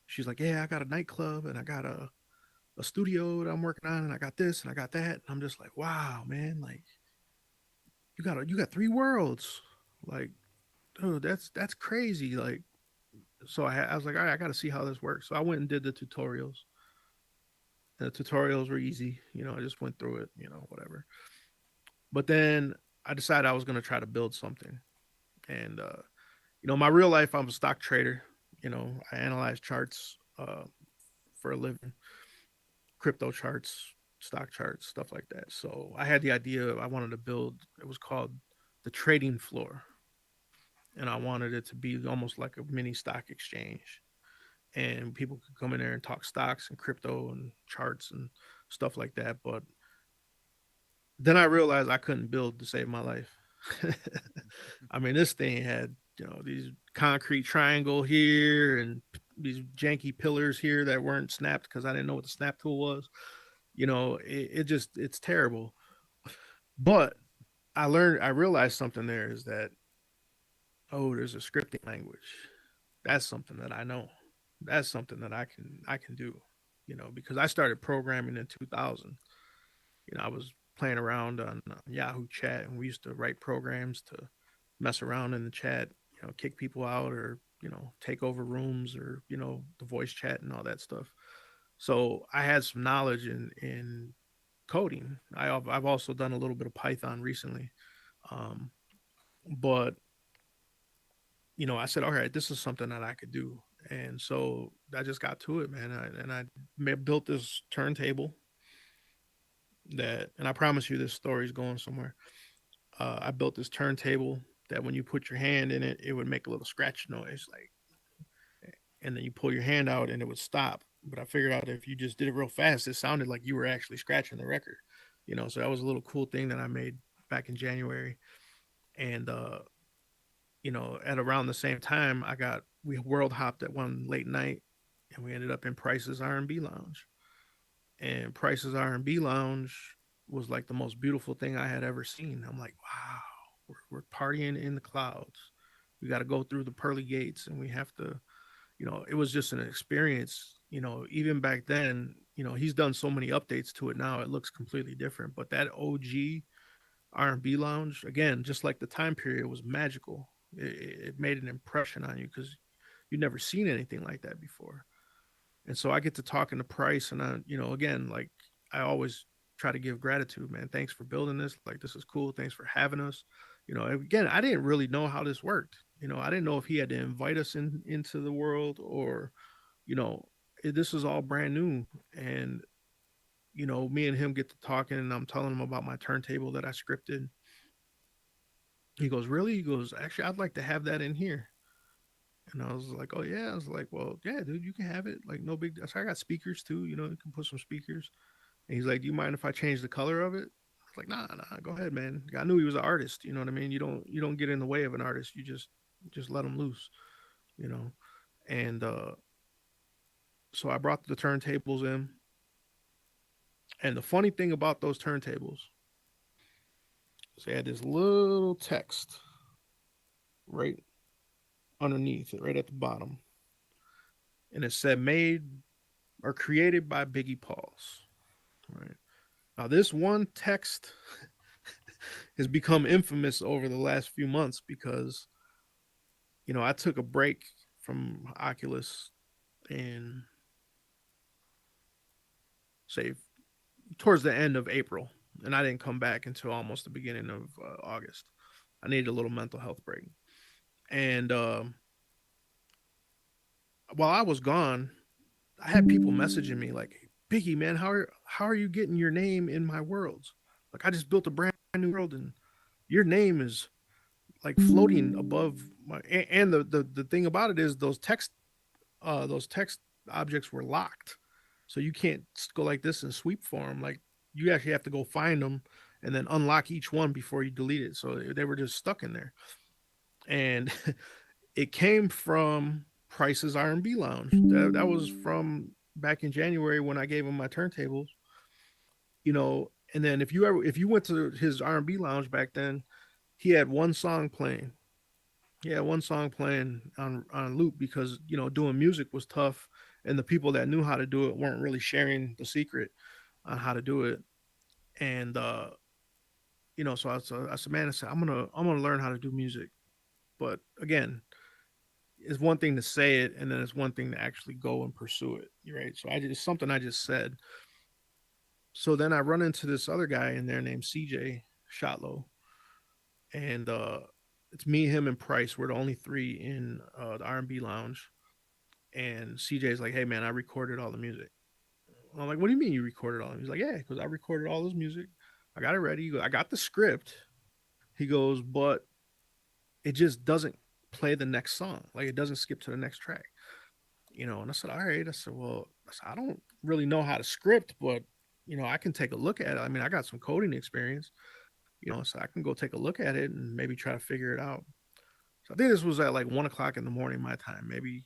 she's like, yeah, I got a nightclub and I got a studio that I'm working on, and I got this and I got that. And I'm just like, wow, man, like you got three worlds. Like, dude, that's crazy. Like, so I was like, all right, I got to see how this works. So I went and did the tutorials. And the tutorials were easy. I just went through it, whatever. But then I decided I was going to try to build something. And, my real life, I'm a stock trader. I analyze charts for a living, crypto charts, stock charts, stuff like that. So I had the idea I wanted to build, it was called the trading floor. And I wanted it to be almost like a mini stock exchange. And people could come in there and talk stocks and crypto and charts and stuff like that. But then I realized I couldn't build to save my life. I mean, this thing had, these concrete triangle here and these janky pillars here that weren't snapped because I didn't know what the snap tool was. It's terrible. But I realized something there is that, oh, there's a scripting language. That's something that I know. That's something that I can do, because I started programming in 2000. I was playing around on Yahoo Chat, and we used to write programs to mess around in the chat, kick people out or, take over rooms or, the voice chat and all that stuff. So I had some knowledge in coding. I've also done a little bit of Python recently. But I said, all right, this is something that I could do. And so I just got to it, man. I built this turntable and I promise you this story is going somewhere. I built this turntable that when you put your hand in it, it would make a little scratch noise, like, and then you pull your hand out and it would stop. But I figured out if you just did it real fast, it sounded like you were actually scratching the record, so that was a little cool thing that I made back in January. And, at around the same time, we world hopped at one late night and we ended up in Price's R&B Lounge. And Price's R&B Lounge was like the most beautiful thing I had ever seen. I'm like, wow, we're partying in the clouds. We got to go through the pearly gates and we have to, it was just an experience, even back then, he's done so many updates to it now. It looks completely different, but that OG R&B Lounge, again, just like the time period, was magical. It made an impression on you because you'd never seen anything like that before. And so I get to talking to Price, and again, like I always try to give gratitude, man. Thanks for building this. Like, this is cool. Thanks for having us. Again, I didn't really know how this worked. I didn't know if he had to invite us into the world, or, you know, this is all brand new. And, me and him get to talking, and I'm telling him about my turntable that I scripted. He goes, really? He goes, actually, I'd like to have that in here. And I was like, oh yeah. I was like, well, yeah, dude, you can have it. Like, no big deal. So I got speakers too. You can put some speakers. And he's like, do you mind if I change the color of it? I was like, nah, go ahead, man. I knew he was an artist. You know what I mean? You don't get in the way of an artist. You just let him loose. You know. And so I brought the turntables in. And the funny thing about those turntables is they had this little text right underneath it, right at the bottom. And it said made or created by Biggie Pauls. Right. Now, this one text has become infamous over the last few months because, I took a break from Oculus in, say, towards the end of April, and I didn't come back until almost the beginning of August. I needed a little mental health break. And while I was gone, I had people messaging me like, Biggie, man, how are you getting your name in my worlds? Like, I just built a brand new world, and your name is like floating above my. And the thing about it is those text objects were locked, so you can't go like this in sweep form. Like, you actually have to go find them and then unlock each one before you delete it. So they were just stuck in there, and it came from Price's R&B Lounge. That was from back in January when I gave him my turntables. And then if you went to his R&B Lounge back then, he had one song playing. He had one song playing on loop because doing music was tough, and the people that knew how to do it weren't really sharing the secret on how to do it. And so I said, man, I'm gonna learn how to do music. But again, it's one thing to say it, and then it's one thing to actually go and pursue it, right? So it's something I just said. So then I run into this other guy in there named CJ Shotlow, and it's me, him, and Price. We're the only three in the R&B Lounge. And CJ's like, hey man, I recorded all the music. I'm like, what do you mean you recorded all? He's like, yeah, because I recorded all this music. I got it ready. I got the script. He goes, but it just doesn't play the next song. Like, it doesn't skip to the next track. And I said, all right. I said, well, I don't really know how to script, but I can take a look at it. I mean, I got some coding experience, so I can go take a look at it and maybe try to figure it out. So I think this was at like 1:00 in the morning, my time, maybe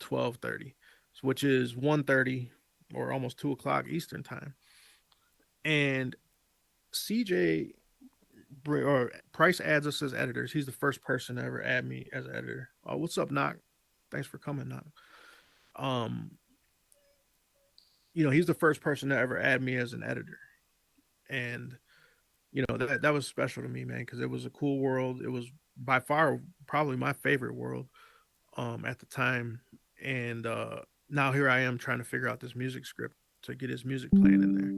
12:30, which is 1:30 or almost 2:00 Eastern time. And CJ or Price adds us as editors. He's the first person to ever add me as an editor. Oh, what's up, Knock? Thanks for coming, Knock. He's the first person to ever add me as an editor. And that was special to me, man, because it was a cool world. It was by far probably my favorite world at the time. And now here I am trying to figure out this music script to get his music playing in there.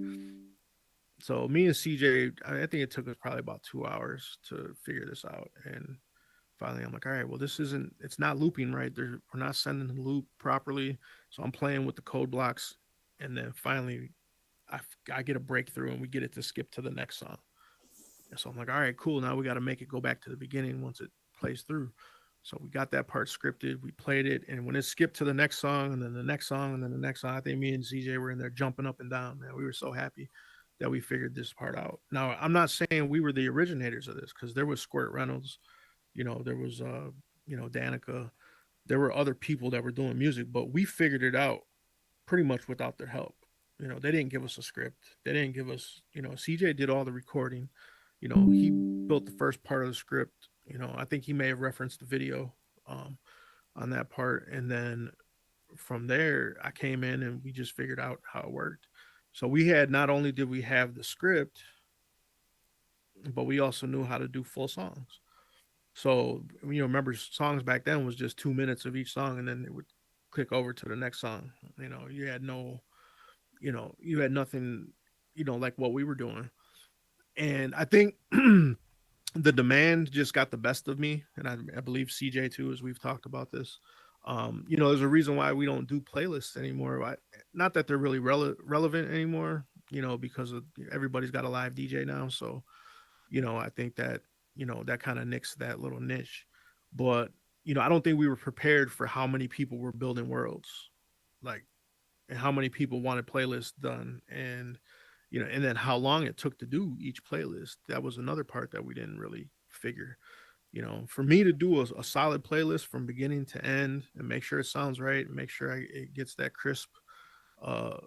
So me and CJ, I think it took us probably about 2 hours to figure this out. And finally I'm like, all right, well, it's not looping right. We're not sending the loop properly. So I'm playing with the code blocks. And then finally I get a breakthrough and we get it to skip to the next song. And so I'm like, all right, cool. Now we got to make it go back to the beginning once it plays through. So we got that part scripted. We played it. And when it skipped to the next song and then the next song and then the next song, I think me and CJ were in there jumping up and down, man. We were so happy that we figured this part out. Now, I'm not saying we were the originators of this, because there was Squirt Reynolds, there was, Danica. There were other people that were doing music, but we figured it out pretty much without their help. They didn't give us a script. They didn't give us, CJ did all the recording. He built the first part of the script. I think he may have referenced the video on that part. And then from there, I came in and we just figured out how it worked. So not only did we have the script, but we also knew how to do full songs. So, remember, songs back then was just 2 minutes of each song, and then click over to the next song. You know, you had no, you know, you had nothing, you know, like what we were doing. And I think the demand just got the best of me, and I believe CJ too, as we've talked about this. You know, there's a reason why we don't do playlists anymore. Not that they're really relevant anymore, you know, because of, everybody's got a live DJ now. So, you know, I think that, you know, that kind of nicks that little niche. But, you know, I don't think we were prepared for how many people were building worlds, like, and how many people wanted playlists done, and, you know, and then how long it took to do each playlist. That was another part that we didn't really figure. You know, for me to do a solid playlist from beginning to end and make sure it sounds right, make sure it gets that crisp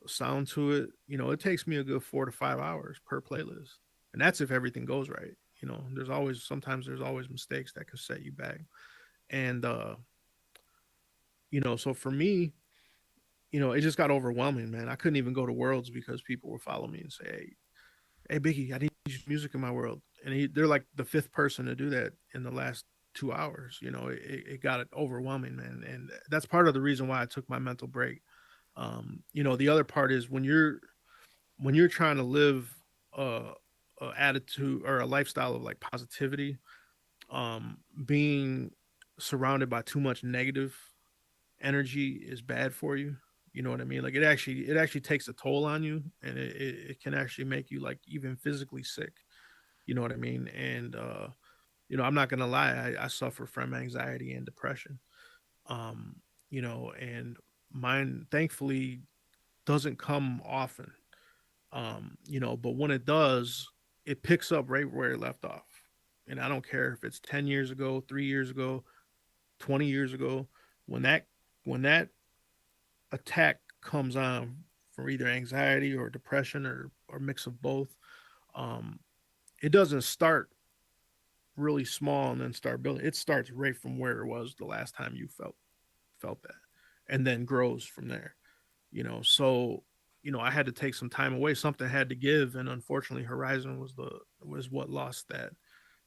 sound to it, you know, it takes me a good 4 to 5 hours per playlist. And that's if everything goes right. You know, there's always mistakes that could set you back. And you know, so for me, you know, it just got overwhelming, man. I couldn't even go to Worlds because people would follow me and say, hey Biggie, I need music in my world. And they're like the fifth person to do that in the last 2 hours. You know, it got overwhelming, man. And that's part of the reason why I took my mental break. You know, the other part is when you're trying to live a attitude or a lifestyle of like positivity, being surrounded by too much negative energy is bad for you. You know what I mean? Like it actually takes a toll on you, and it can actually make you like even physically sick. You know what I mean? And you know, I'm not gonna lie, I suffer from anxiety and depression. Um, you know, and mine thankfully doesn't come often. You know, but when it does, it picks up right where it left off. And I don't care if it's 10 years ago, 3 years ago, 20 years ago, when that attack comes on from either anxiety or depression or mix of both, um, it doesn't start really small and then start building. It starts right from where it was the last time you felt that, and then grows from there. You know, so you know, I had to take some time away. Something had to give, and unfortunately, Horizon was what lost that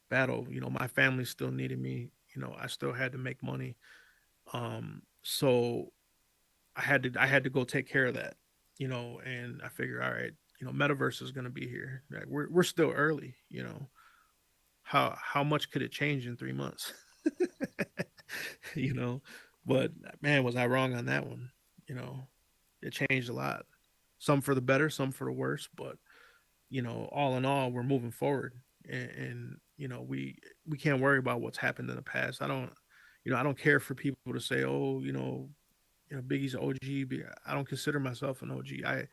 battle. You know, my family still needed me. You know, I still had to make money. So I had to go take care of that, you know, and I figure, all right, you know, metaverse is going to be here. Like, we're still early, you know. How much could it change in 3 months? You know, but man, was I wrong on that one? You know, it changed a lot. Some for the better, some for the worse, but you know, all in all, we're moving forward, and you know, we can't worry about what's happened in the past. I don't, you know, I don't care for people to say, oh, you know, Biggie's OG. I don't consider myself an OG. I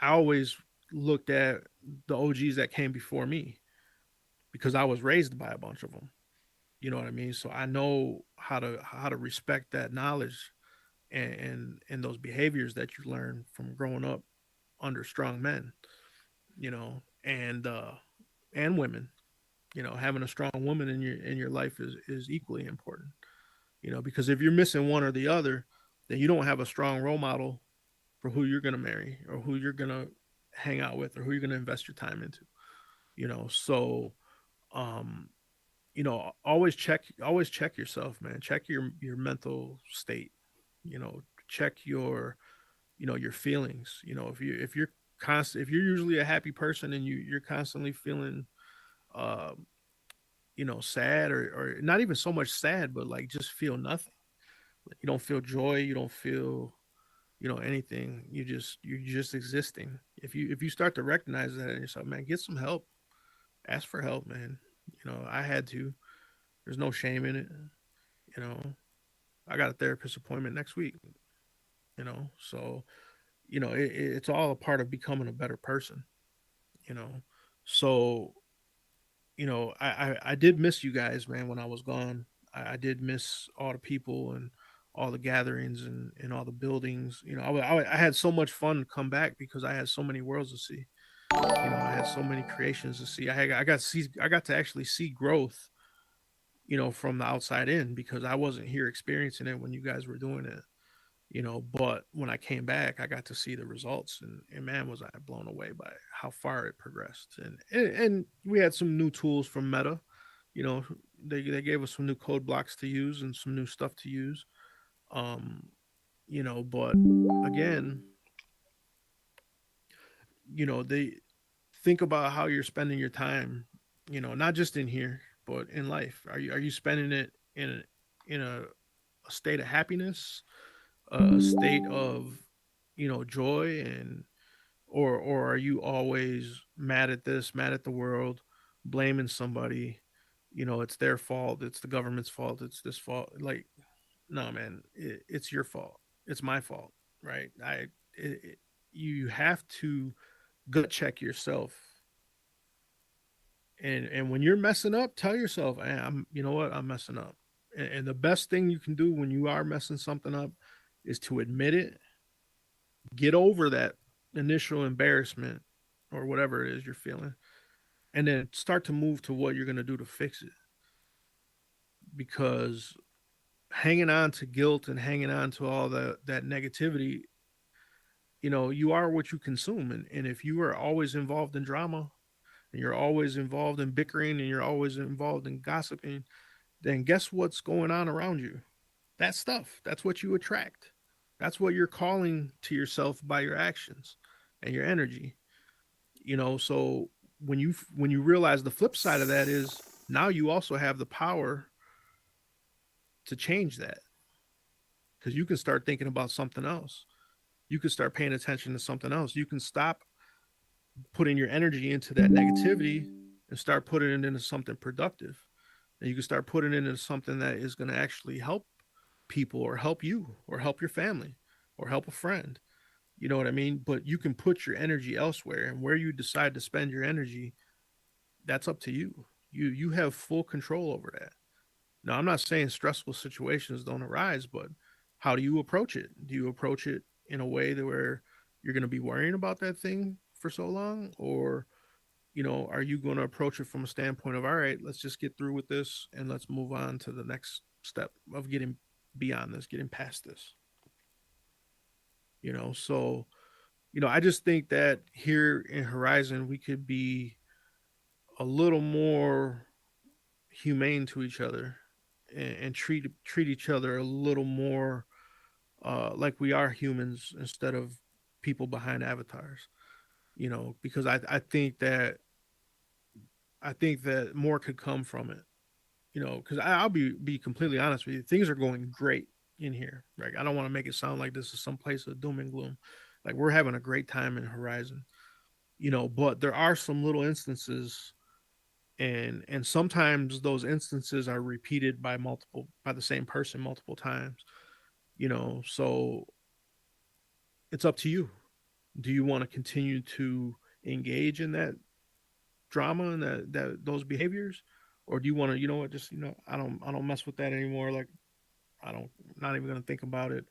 always looked at the OGs that came before me because I was raised by a bunch of them. You know what I mean? So I know how to respect that knowledge and those behaviors that you learn from growing up under strong men. You know, and women. You know, having a strong woman in your life is equally important. You know, because if you're missing one or the other, then you don't have a strong role model for who you're going to marry or who you're going to hang out with or who you're going to invest your time into. You know, so um you know, always check yourself, man. Check your mental state. You know, check your, you know, your feelings. You know, if you're usually a happy person and you're constantly feeling you know, sad or not even so much sad, but like just feel nothing. You don't feel joy, you don't feel, you know, anything. You're just existing. If you start to recognize that in yourself, man, get some help. Ask for help, man. You know, I had to. There's no shame in it. You know, I got a therapist appointment next week. You know, so you know it's all a part of becoming a better person. You know, so you know I did miss you guys, man. When I was gone, I did miss all the people and all the gatherings and all the buildings. You know, I had so much fun to come back because I had so many worlds to see. You know, I had so many creations to see. I got to actually see growth, you know, from the outside in because I wasn't here experiencing it when you guys were doing it, you know, but when I came back, I got to see the results and man, was I blown away by how far it progressed. And we had some new tools from Meta, you know, they gave us some new code blocks to use and some new stuff to use. Um, But again, they think about how you're spending your time, not just in here, but in life. Are you spending it in a state of happiness, a state of joy, and or are you always mad at this, mad at the world, blaming somebody? It's their fault, it's the government's fault, it's this fault. Like, no, man, it's your fault, it's my fault, right? You have to gut check yourself, and when you're messing up, tell yourself, hey, you know what, I'm messing up. And the best thing you can do when you are messing something up is to admit it, get over that initial embarrassment or whatever it is you're feeling, and then start to move to what you're going to do to fix it. Because hanging on to guilt and hanging on to all that negativity, you are what you consume. And if you are always involved in drama, and you're always involved in bickering, and you're always involved in gossiping, then guess what's going on around you? That stuff. That's what you attract. That's what you're calling to yourself by your actions and your energy. So when you realize the flip side of that is, now you also have the power to change that, because you can start thinking about something else. You can start paying attention to something else. You can stop putting your energy into that negativity and start putting it into something productive. And you can start putting it into something that is going to actually help people, or help you, or help your family, or help a friend. You know what I mean? But you can put your energy elsewhere, and where you decide to spend your energy, that's up to you. You have full control over that. Now, I'm not saying stressful situations don't arise, but how do you approach it? Do you approach it in a way that where you're going to be worrying about that thing for so long, or are you going to approach it from a standpoint of, all right, let's just get through with this and let's move on to the next step of getting beyond this, getting past this. So I just think that here in Horizon we could be a little more humane to each other, and treat each other a little more like we are humans, instead of people behind avatars. Because I think that more could come from it. Because I'll be completely honest with you, things are going great in here. Like, I don't want to make it sound like this is some place of doom and gloom. Like, we're having a great time in Horizon. But there are some little instances, and sometimes those instances are repeated by the same person multiple times. So it's up to you. Do you want to continue to engage in that drama and those behaviors, or do you want to, what, just, I don't mess with that anymore. Like, not even going to think about it.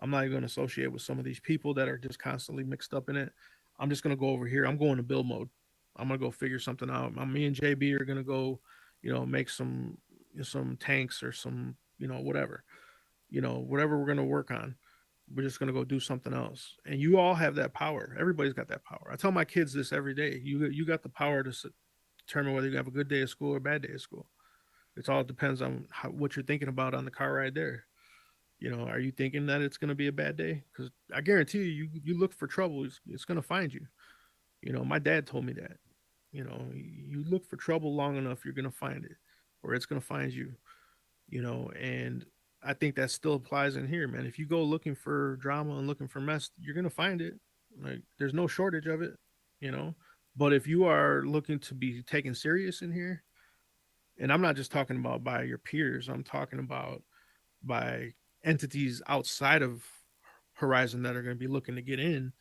I'm not even going to associate with some of these people that are just constantly mixed up in it. I'm just going to go over here. I'm going to build mode. I'm going to go figure something out. Me and JB are going to go, make some tanks, or some, whatever, whatever we're going to work on. We're just going to go do something else. And you all have that power. Everybody's got that power. I tell my kids this every day. You got the power to determine whether you have a good day of school or a bad day of school. It all depends on what you're thinking about on the car ride there. Are you thinking that it's going to be a bad day? Because I guarantee you look for trouble, it's going to find you. My dad told me that. You look for trouble long enough, you're going to find it, or it's going to find you. And I think that still applies in here, man. If you go looking for drama and looking for mess, you're going to find it. Like, there's no shortage of it. you know. But if you are looking to be taken serious in here, and I'm not just talking about by your peers, I'm talking about by entities outside of Horizon that are going to be looking to get in,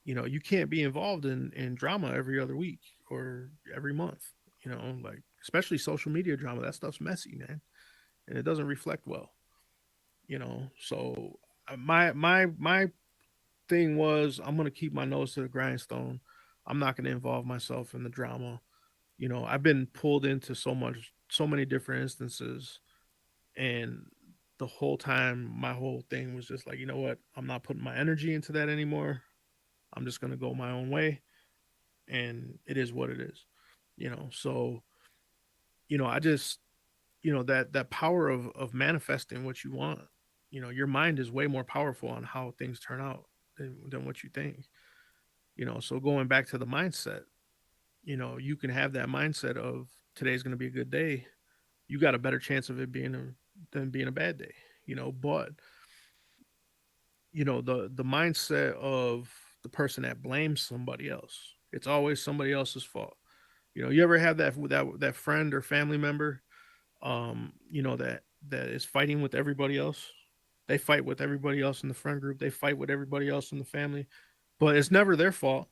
you can't be involved in drama every other week or every month, like especially social media drama. That stuff's messy, man, and it doesn't reflect well, So my thing was, I'm going to keep my nose to the grindstone. I'm not going to involve myself in the drama. I've been pulled into so many different instances, and the whole time my whole thing was just like, you know what, I'm not putting my energy into that anymore. I'm just going to go my own way, and it is what it is. So I just, that power of manifesting what you want, your mind is way more powerful on how things turn out than what you think. So going back to the mindset, you can have that mindset of today's going to be a good day. You got a better chance of it than being a bad day. But the mindset of the person that blames somebody else. It's always somebody else's fault. You ever have that friend or family member, that is fighting with everybody else. They fight with everybody else in the friend group. They fight with everybody else in the family, but it's never their fault,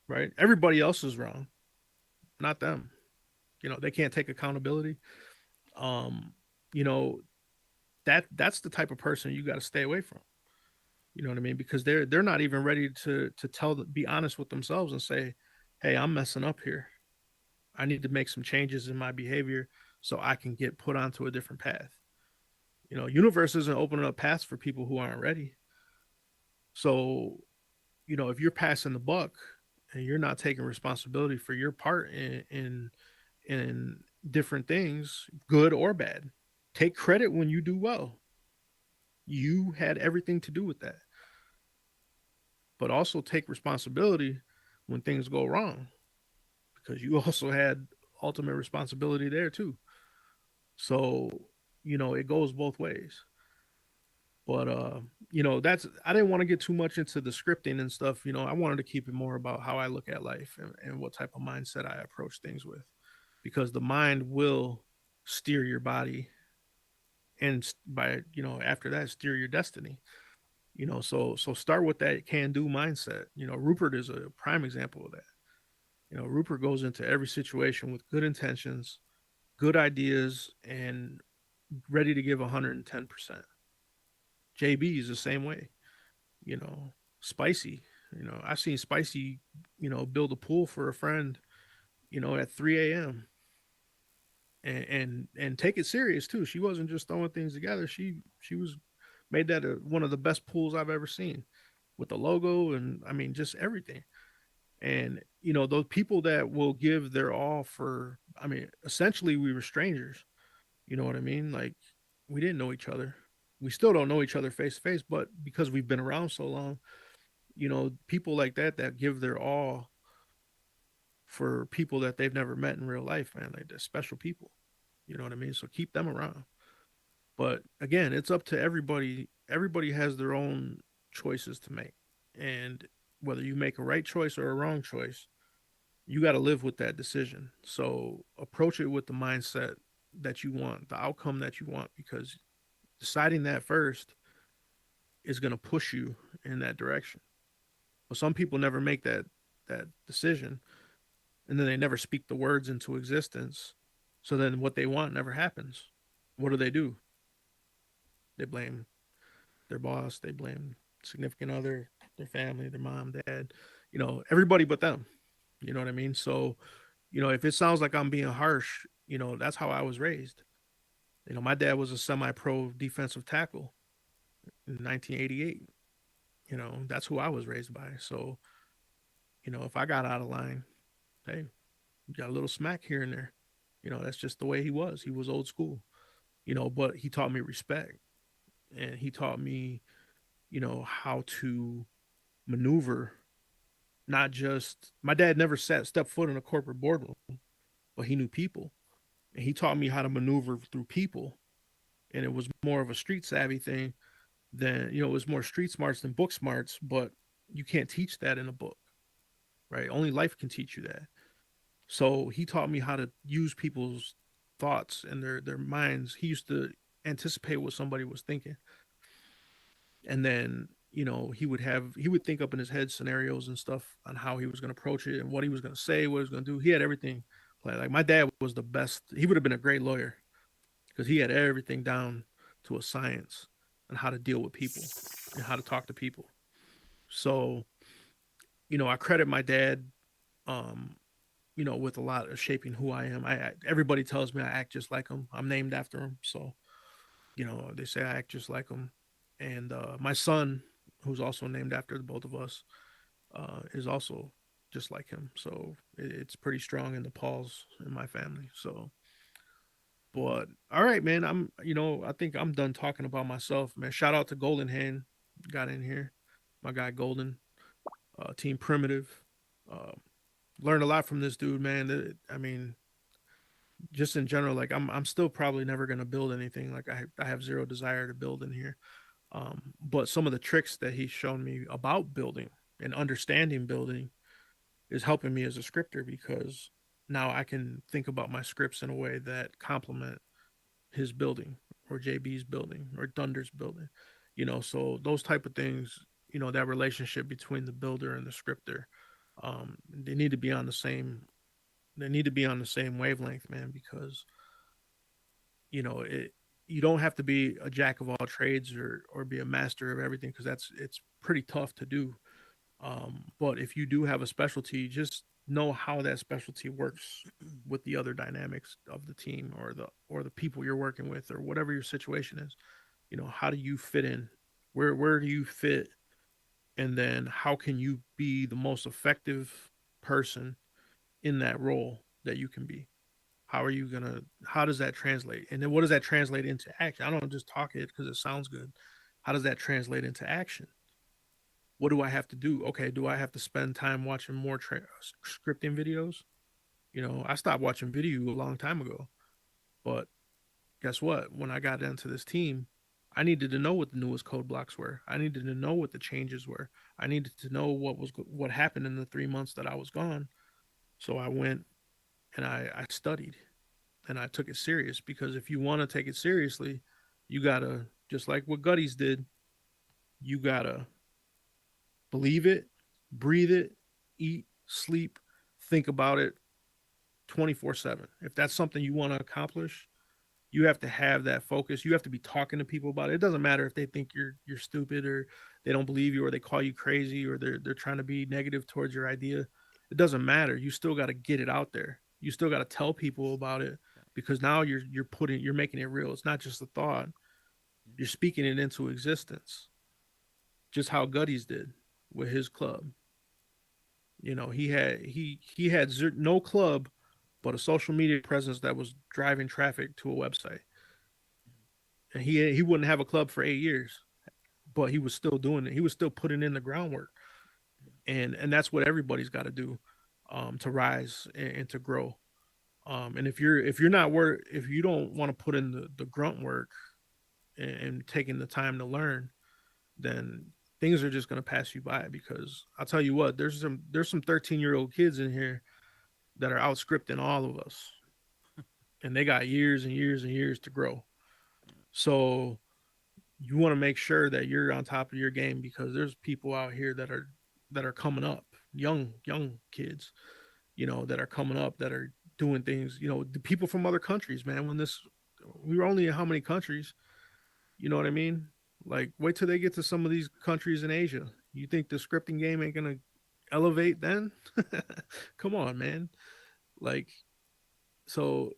right? Everybody else is wrong, not them. They can't take accountability. Um, you know that's the type of person you got to stay away from. You know what I mean? Because they're not even ready to be honest with themselves and say, "Hey, I'm messing up here. I need to make some changes in my behavior so I can get put onto a different path." Universe isn't opening up paths for people who aren't ready. So, if you're passing the buck and you're not taking responsibility for your part in different things, good or bad, take credit when you do well. You had everything to do with that. But also take responsibility when things go wrong, because you also had ultimate responsibility there too. So, it goes both ways. But that's I didn't want to get too much into the scripting and stuff. I wanted to keep it more about how I look at life and what type of mindset I approach things with. Because the mind will steer your body, and by after that, steer your destiny. So start with that can do mindset. Rupert is a prime example of that. Rupert goes into every situation with good intentions, good ideas, and ready to give 110%. JB is the same way. Spicy. I've seen Spicy, build a pool for a friend, at 3 a.m. And take it serious too. She wasn't just throwing things together. She was made that one of the best pools I've ever seen, with the logo and I mean just everything. And those people that will give their all for, I mean, essentially we were strangers. You know what I mean? Like, we didn't know each other. We still don't know each other face to face, but because we've been around so long, people like that give their all for people that they've never met in real life, man. Like, they're special people. You know what I mean? So keep them around. But again, it's up to everybody. Everybody has their own choices to make. And whether you make a right choice or a wrong choice, you got to live with that decision. So approach it with the mindset that you want, the outcome that you want, because deciding that first is going to push you in that direction. But some people never make that decision, and then they never speak the words into existence. So then what they want never happens. What do? They blame their boss, they blame significant other, their family, their mom, dad, everybody but them. You know what I mean? So, if it sounds like I'm being harsh, that's how I was raised. My dad was a semi-pro defensive tackle in 1988. That's who I was raised by. So, if I got out of line, hey, you got a little smack here and there. That's just the way he was. He was old school, but he taught me respect, and he taught me, how to maneuver. Not just, my dad never stepped foot in a corporate boardroom, but he knew people, and he taught me how to maneuver through people. And it was more of a street savvy thing than, it was more street smarts than book smarts, but you can't teach that in a book, right? Only life can teach you that. So he taught me how to use people's thoughts and their minds. He used to anticipate what somebody was thinking. And then, he would think up in his head scenarios and stuff on how he was going to approach it and what he was going to say, what he was going to do. He had everything planned. Like, my dad was the best. He would have been a great lawyer because he had everything down to a science on how to deal with people and how to talk to people. So, I credit my dad, with a lot of shaping who I am. Everybody tells me I act just like him. I'm named after him. So, they say I act just like him. And my son, who's also named after the both of us, is also just like him. So it's pretty strong in the Pauls in my family. So, But all right, man. I think I'm done talking about myself, man. Shout out to Golden Hand, got in here. My guy Golden, Team Primitive. Uh, Learned a lot from this dude, man. I mean, just in general, like I'm still probably never gonna build anything. Like I have zero desire to build in here. But some of the tricks that he's shown me about building and understanding building is helping me as a scripter because now I can think about my scripts in a way that complement his building or JB's building or Dunder's building. So those type of things, that relationship between the builder and the scripter, they need to be on the same wavelength, man, because it you don't have to be a jack of all trades or be a master of everything because it's pretty tough to do. But if you do have a specialty, just know how that specialty works with the other dynamics of the team or the people you're working with or whatever your situation is. How do you fit in? Where do you fit? And then how can you be the most effective person in that role that you can be? How does that translate? And then what does that translate into action? I don't just talk it because it sounds good. How does that translate into action? What do I have to do? Okay, do I have to spend time watching more scripting videos? I stopped watching video a long time ago. But guess what? When I got into this team, I needed to know what the newest code blocks were. I needed to know what the changes were. I needed to know what happened in the 3 months that I was gone. So I went and I studied and I took it serious because if you want to take it seriously, you gotta, just like what Gutties did, you gotta believe it, breathe it, eat, sleep, think about it 24/7. If that's something you want to accomplish, you have to have that focus. You have to be talking to people about it. It doesn't matter if they think you're stupid or they don't believe you or they call you crazy or they're trying to be negative towards your idea. It doesn't matter. You still got to get it out there. You still got to tell people about it because now you're making it real. It's not just a thought. You're speaking it into existence. Just how Gutties did with his club. He had no club but a social media presence that was driving traffic to a website. And he wouldn't have a club for 8 years, but he was still doing it. He was still putting in the groundwork. And that's what everybody's got to do to rise and to grow. And if you don't want to put in the grunt work and taking the time to learn, then things are just going to pass you by because I'll tell you what, there's some 13-year-old kids in here that are out scripting all of us and they got years and years and years to grow. So you want to make sure that you're on top of your game because there's people out here that are coming up, young kids, that are coming up that are doing things, the people from other countries, man. We were only in how many countries, you know what I mean? Like, wait till they get to some of these countries in Asia. You think the scripting game ain't gonna elevate then? Come on, man. Like, so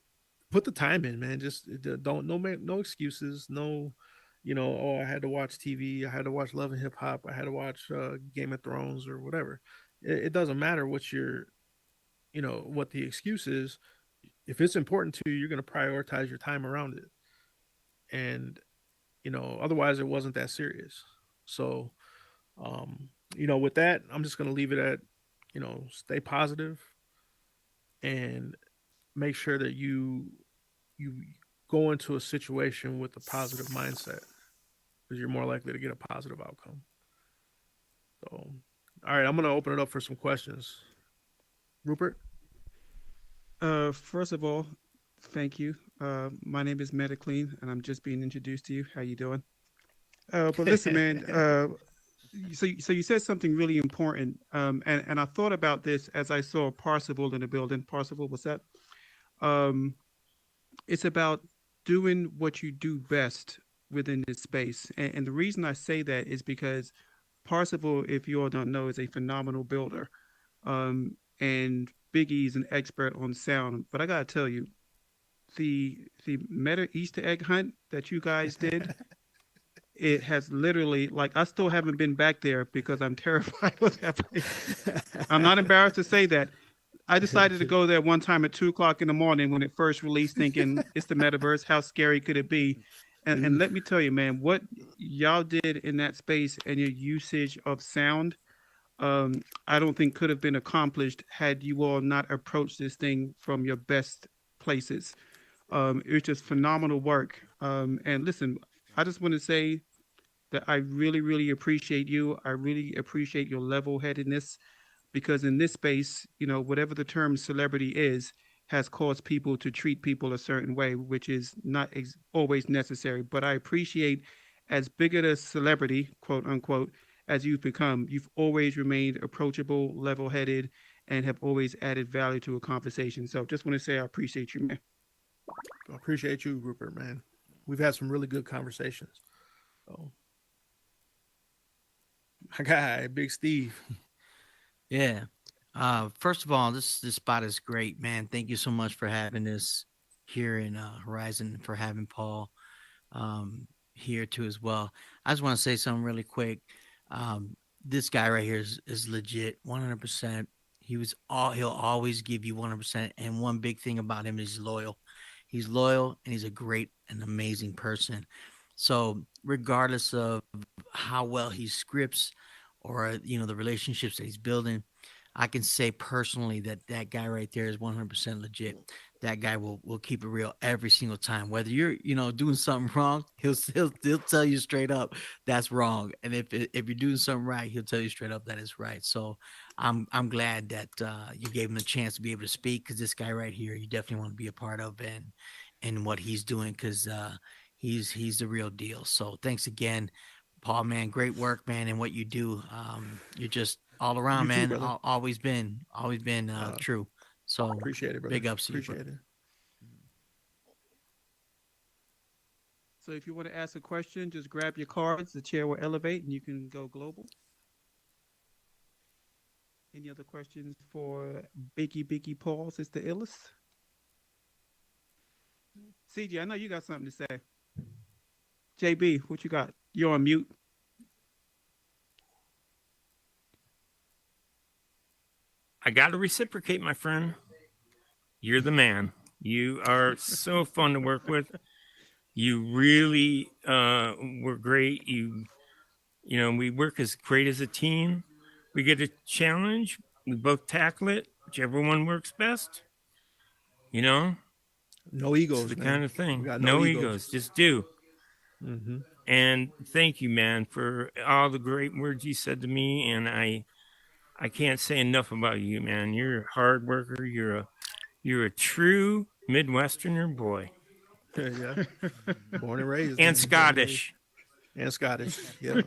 put the time in, man. Just don't no excuses. No, I had to watch TV. I had to watch Love and Hip Hop. I had to watch Game of Thrones or whatever. It doesn't matter what what the excuse is. If it's important to you, you're gonna prioritize your time around it. And otherwise it wasn't that serious. So, with that, I'm just going to leave it at, stay positive and make sure that you go into a situation with a positive mindset because you're more likely to get a positive outcome. So, all right, I'm going to open it up for some questions. Rupert? First of all, thank you. My name is Metaclean, and I'm just being introduced to you. How you doing? But listen, man. So you said something really important, and I thought about this as I saw Parsifal in the building. Parsifal, what's that? It's about doing what you do best within this space, and the reason I say that is because Parsifal, if you all don't know, is a phenomenal builder, and Big E is an expert on sound. But I gotta tell you, the meta Easter egg hunt that you guys did, it has literally, like, I still haven't been back there because I'm terrified of that place. I'm not embarrassed to say that. I decided to go there one time at 2 o'clock in the morning when it first released, thinking it's the metaverse. How scary could it be? And let me tell you, man, what y'all did in that space and your usage of sound, I don't think could have been accomplished had you all not approached this thing from your best places. It was just phenomenal work. And listen, I just want to say that I really, really appreciate you. I really appreciate your level headedness because in this space, whatever the term celebrity is, has caused people to treat people a certain way, which is not always necessary. But I appreciate as big of a celebrity, quote unquote, as you've become, you've always remained approachable, level headed, and have always added value to a conversation. So just want to say I appreciate you, man. I appreciate you, Rupert, man. We've had some really good conversations. So, my guy, Big Steve. Yeah. First of all, this spot is great, man. Thank you so much for having this here in Horizon, for having Paul here too as well. I just want to say something really quick. This guy right here is legit, 100%. He'll always give you 100%. And one big thing about him is loyal. He's loyal and he's a great and amazing person. So regardless of how well he scripts or the relationships that he's building, I can say personally that guy right there is 100% legit. That guy will keep it real every single time. Whether you're doing something wrong, he'll tell you straight up that's wrong. And if you're doing something right, he'll tell you straight up that is right. So I'm glad that you gave him a chance to be able to speak, because this guy right here, you definitely want to be a part of and what he's doing, because he's the real deal. So thanks again, Paul, man. Great work, man, and what you do. You're just all around, You too, man. brother. Always been true. So appreciate it, brother. Big ups to you. Appreciate it. So if you want to ask a question, just grab your cards. The chair will elevate, and you can go global. Any other questions for Biggie Paul, Sister Illis? CJ, I know you got something to say. JB, what you got? You're on mute. I got to reciprocate, my friend. You're the man. You are so fun to work with. You really were great. We work as great as a team. We get a challenge. We both tackle it. Whichever one works best. No egos, it's the man. kind of thing. We got No egos. Just do. Mm-hmm. And thank you, man, for all the great words you said to me. And I can't say enough about you, man. You're a hard worker. You're a true Midwesterner boy. Yeah. Born and raised. And man. Scottish. And Scottish. Yeah.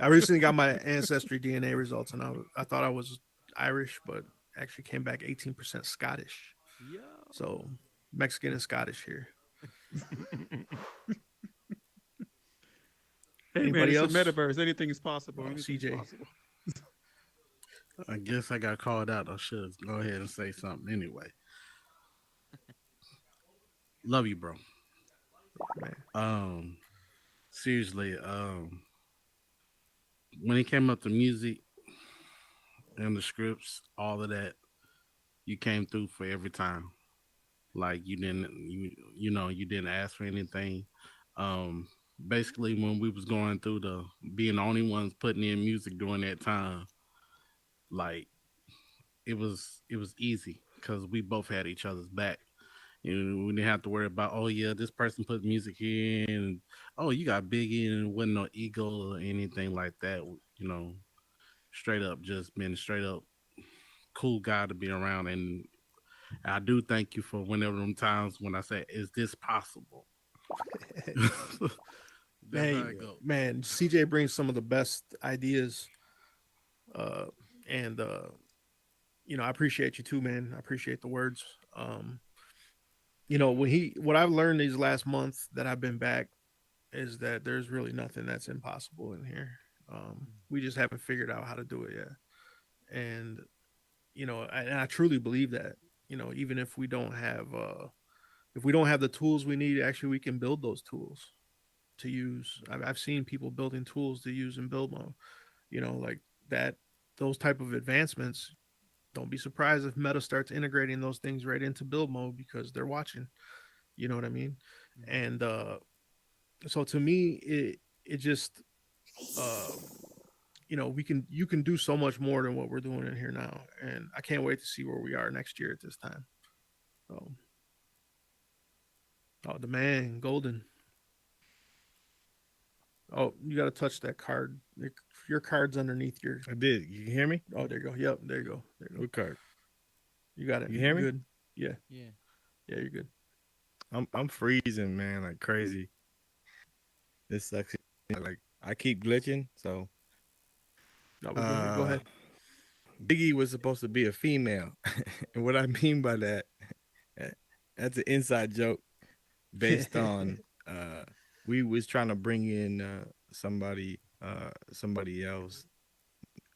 I recently got my ancestry DNA results, and I thought I was Irish, but actually came back 18% Scottish. Yo. So Mexican and Scottish here. Hey, Anybody man, else? it's a metaverse. Anything is possible. CJ. Possible. I guess I got called out. I should go ahead and say something anyway. Love you, bro. Man. Seriously, when it came up to music and the scripts, all of that, you came through for every time. Like you didn't ask for anything. Basically, when we was going through being the only ones putting in music during that time, like it was easy because we both had each other's back. We didn't have to worry about, oh yeah, this person put music in, and oh, you got Biggie, and wasn't no ego or anything like that. Straight up, just been straight up cool guy to be around. And I do thank you for whenever them times when I say, is this possible? Man, CJ brings some of the best ideas. And I appreciate you too, man. I appreciate the words. What I've learned these last month that I've been back is that there's really nothing that's impossible in here. We just haven't figured out how to do it yet. And, I truly believe that, even if we don't have the tools we need, actually we can build those tools to use. I've seen people building tools to use and build them, like that, those type of advancements don't be surprised if Meta starts integrating those things right into build mode because they're watching. You know what I mean? And so to me, it just uh, you can do so much more than what we're doing in here now, and I can't wait to see where we are next year at this time. So, oh, the man, Golden. Oh, you got to touch that card. Your card's underneath your. I did. You can hear me? Oh, there you go. Yep, there you go. There you go. What card? You got it. You hear me? Good. Yeah. Yeah. Yeah, you're good. I'm freezing, man, like crazy. This sucks. Like I keep glitching, so. No, we're good. Go ahead. Biggie was supposed to be a female, and what I mean by that, that's an inside joke, based on we was trying to bring in somebody else.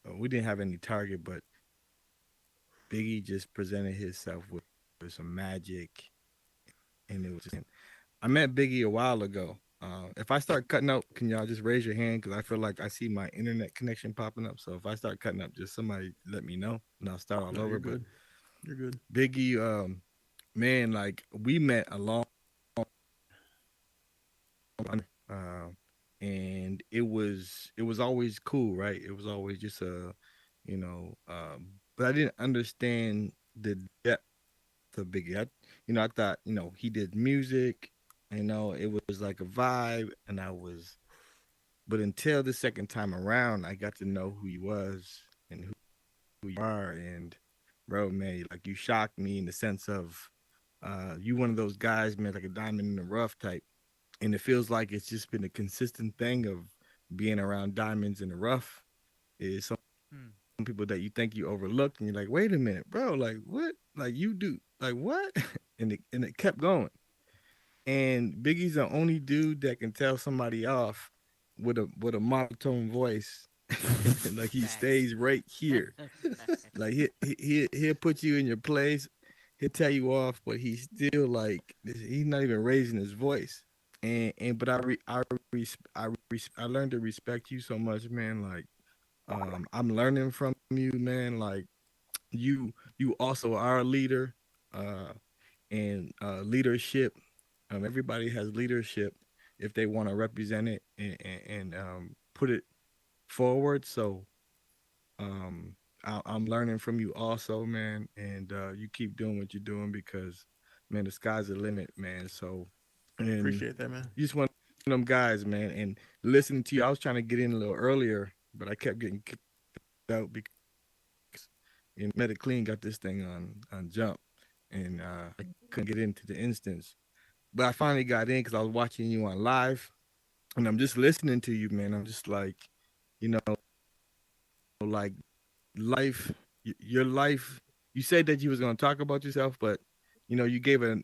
We didn't have any target, but Biggie just presented himself with some magic, and it was just. I met Biggie a while ago. If I start cutting out, can y'all just raise your hand? Because I feel like I see my internet connection popping up. So if I start cutting up, just somebody let me know, and I'll start all over. You're good. You're good. Biggie, man, like we met a long, and it was always cool, right? It was always just but I didn't understand the depth of Biggie. I thought, he did music. It was like a vibe, but until the second time around, I got to know who he was and who you are. And bro, man, like you shocked me in the sense of, you one of those guys, man, like a diamond in the rough type. And it feels like it's just been a consistent thing of being around diamonds in the rough. Is some people that you think you overlooked, and you're like, wait a minute, bro, like what? Like you do, like what? and it kept going. And Biggie's the only dude that can tell somebody off with a monotone voice. Like he stays right here. Like he'll put you in your place. He'll tell you off, but he's still like he's not even raising his voice. But I learned to respect you so much, man. Like I'm learning from you, man. Like you also are a leader, and leadership. Everybody has leadership if they want to represent it and put it forward. So I'm learning from you also, man. And you keep doing what you're doing because, man, the sky's the limit, man. So and appreciate that, man. You just one of them guys, man. And listening to you, I was trying to get in a little earlier, but I kept getting kicked out because Metaclean got this thing on jump, and I couldn't get into the instance. But I finally got in because I was watching you on live, and I'm just listening to you, man. I'm just like, like your life. You said that you was going to talk about yourself, but you gave a